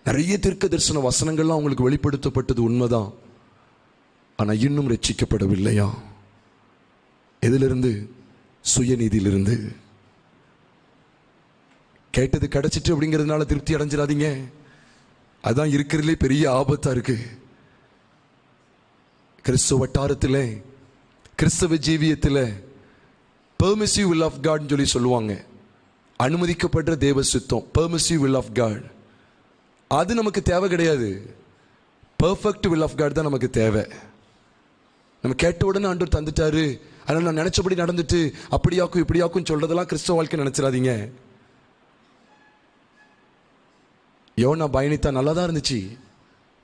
நிறைய தீர்க்க தரிசன வசனங்கள்லாம் அவங்களுக்கு வெளிப்படுத்தப்பட்டது உண்மைதான். ஆனால் இன்னும் ரட்சிக்கப்படவில்லையா? எதிலிருந்து? சுயநீதியிலிருந்து. கேட்டது கிடைச்சிட்டு அப்படிங்கிறதுனால திருப்தி அடைஞ்சிடாதீங்க. அதான் இருக்கிறதுலே பெரிய ஆபத்தா இருக்கு. கிறிஸ்துவ வட்டாரத்தில், கிறிஸ்தவ ஜீவியத்தில் பெர்மிசிவ் வில் ஆஃப் காட் சொல்லி சொல்லுவாங்க. அனுமதிக்கப்பட்ட தேவ சித்தம், பெர்மிசிவ் வில் ஆஃப் காட், அது நமக்கு தேவை கிடையாது. பெர்ஃபெக்ட் வில் ஆஃப் காட் தான் நமக்கு தேவை. நம்ம கேட்ட உடனே ஆண்டவர் தந்துட்டாரு, அதனால் நான் நினைச்சபடி நடந்துட்டு அப்படியாக்கும் இப்படியாக்கும் சொல்றதெல்லாம் கிறிஸ்தவ வாழ்க்கை நினைச்சிடாதீங்க. யோனா பயணித்தா நல்லா தான் இருந்துச்சு,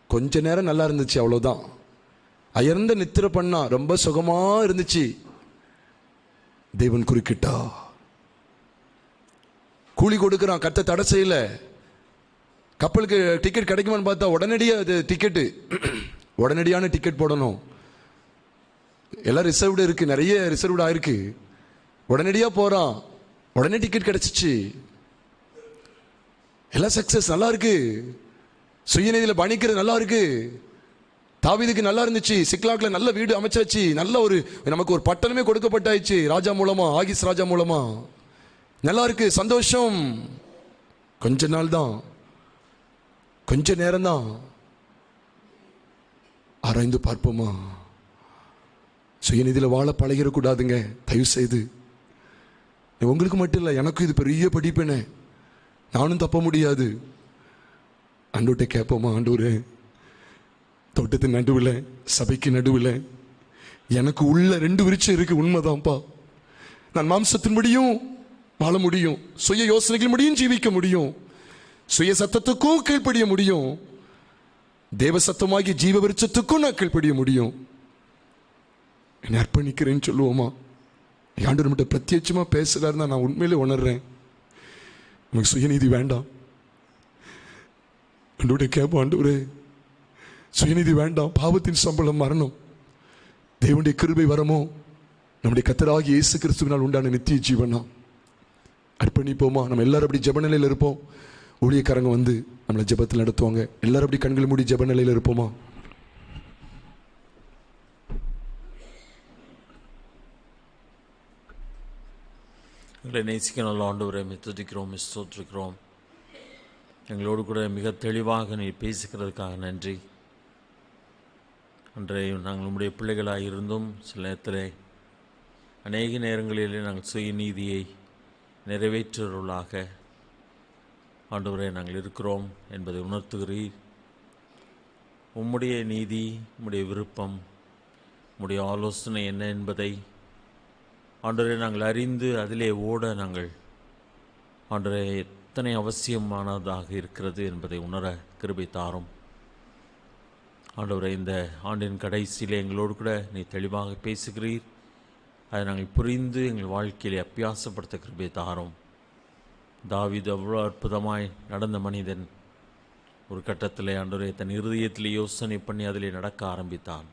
கொஞ்ச நேரம் நல்லா இருந்துச்சு, அவ்வளோதான். அயர்ந்த நித்திரை பண்ணா, ரொம்ப சுகமா இருந்துச்சு. தேவன் குறுக்கிட்டா, கூலி கொடுக்குறான், கர்த்தர் தடை செய்யல. கப்பலுக்கு டிக்கெட் கிடைக்குமான்னு பார்த்தா உடனடியாக அது டிக்கெட்டு, உடனடியான டிக்கெட் போடணும். எல்லாம் ரிசர்வ்டு இருக்கு, நிறைய ரிசர்வ்டு ஆயிருக்கு. உடனடியாக போறான், உடனே டிக்கெட் கிடைச்சிச்சு, எல்லாம் சக்சஸ், நல்லா இருக்கு. சுயநீதியில் பணிக்கிறது நல்லா இருக்கு. தாவீதுக்கு நல்லா இருந்துச்சு, சிக்லாக்ல நல்ல வீடு அமைச்சாச்சு, நல்ல ஒரு நமக்கு ஒரு பட்டணமே கொடுக்கப்பட்டாச்சு ராஜா மூலமா, ஆகிஸ் ராஜா மூலமா. நல்லா இருக்கு, சந்தோஷம். கொஞ்ச நாள் தான், கொஞ்ச நேரம் தான். ஆராய்ந்து பார்ப்போமா? சுயநிதியில் வாழ பழகிடக்கூடாதுங்க. தயவு செய்து, உங்களுக்கு மட்டும் இல்லை, எனக்கும் இது பெரிய படிப்பேனே, நானும் தப்ப முடியாது. ஆண்டவர்கிட்ட கேட்போமா, ஆண்டவரே தோட்டத்தின் நடுவில், சபைக்கு நடுவில் எனக்கு உள்ள 2 விருட்சம் இருக்கு, உண்மைதான்ப்பா. நான் மாம்சத்தின்படியும் வாழ முடியும், சுய யோசனைகள் முடியும் ஜீவிக்க முடியும், சுய சத்தத்துக்கும் கீழ்ப்படிய முடியும், தேவ சத்தமாகி ஜீவ விருட்சத்துக்கும் நான் கீழ்ப்படிய முடியும். என்னை அர்ப்பணிக்கிறேன்னு சொல்லுவோமா? ஆண்டவர் மட்டும் பிரத்யட்சமா பேசுறாருன்னா நான் உண்மையிலே உணர்றேன், நமக்கு சுயநீதி வேண்டாம். ஆண்டவரே கேட்போம், ஆண்டவரே சுயநீதி வேண்டாம், பாவத்தின் சம்பளம் மரணம், தேவனுடைய கிருபை வரமோ நம்முடைய கர்த்தராகிய இயேசு கிறிஸ்துவினால் உண்டான நித்திய ஜீவனா. அர்ப்பணிப்போமா? நம்ம எல்லாரும் அப்படி ஜெப நிலையில் இருப்போம். ஊழியக்காரங்க வந்து நம்மளை ஜெபத்தில் நடத்துவாங்க. எல்லாரும் அப்படி கண்களை மூடி ஜெப நிலையில் இருப்போமா? எங்களை நேசிக்க நல்ல ஆண்டவரை துதிக்கிறோம், ஸ்தோத்திரிக்கிறோம். எங்களோடு கூட மிக தெளிவாக நீ பேசுகிறதுக்காக நன்றி. அன்றைய நாங்கள் நம்முடைய பிள்ளைகளாக இருந்தும் சில நேரத்தில் அநேக நேரங்களிலே நாங்கள் சுயநீதியை நிறைவேற்றுவர்களாக ஆண்டவரே நாங்கள் இருக்கிறோம் என்பதை உணர்த்துகிறீர். உம்முடைய நீதி, உம்முடைய விருப்பம், உம்முடைய ஆலோசனை என்ன என்பதை ஆண்டவரே நாங்கள் அறிந்து அதிலே ஓட நாங்கள் ஆண்டவரே எத்தனை அவசியமானதாக இருக்கிறது என்பதை உணர கிருபை தாரும். ஆண்டவரே இந்த ஆண்டின் கடைசியில் எங்களோடு கூட நீ தெளிவாக பேசுகிறீர். அதை நாங்கள் புரிந்து எங்கள் வாழ்க்கையிலே அபியாசப்படுத்த கிருபை தாரும். தாவீது அவ்வளோ அற்புதமாய் நடந்த மனிதன் ஒரு கட்டத்தில் ஆண்டவரே தன் இருதயத்தில் யோசனை பண்ணி அதிலே நடக்க ஆரம்பித்தான்.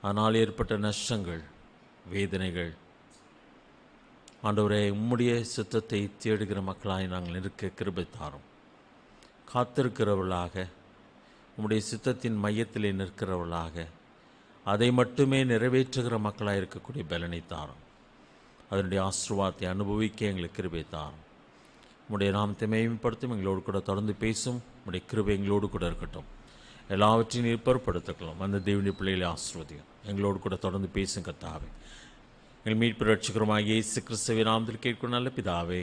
அதனால் ஏற்பட்ட நஷ்டங்கள், வேதனைகள், ஆண்டவரே உம்முடைய சித்தத்தை தேடுகிற மக்களாய் நாங்கள் இருக்க கிருபை தாரும். காத்திருக்கிறவர்களாக, உம்முடைய சித்தத்தின் மையத்திலே நிற்கிறவர்களாக, அதை மட்டுமே நிறைவேற்றுகிற மக்களாக இருக்கக்கூடிய பலனை தாரும். அதனுடைய ஆசீர்வாதத்தை அனுபவிக்க எங்களுக்கு கிருபை தாரும். உம்முடைய நாமத்தை மேம்படுத்தும். எங்களோடு கூட தொடர்ந்து பேசும். உம்முடைய கிருபை எங்களோடு கூட இருக்கட்டும். எல்லாவற்றையும் நீர் பொறுப்படுத்திக்கலாம். அந்த தேவனுடைய பிள்ளைகளை ஆசீர்வதியும். எங்களோடு கூட தொடர்ந்து பேசும் கர்த்தாவே. எங்கள் மீட்பு ரட்சகருமாகிய இயேசு கிறிஸ்துவின் நாமத்தில் கேட்கும் நல்ல பிதாவே.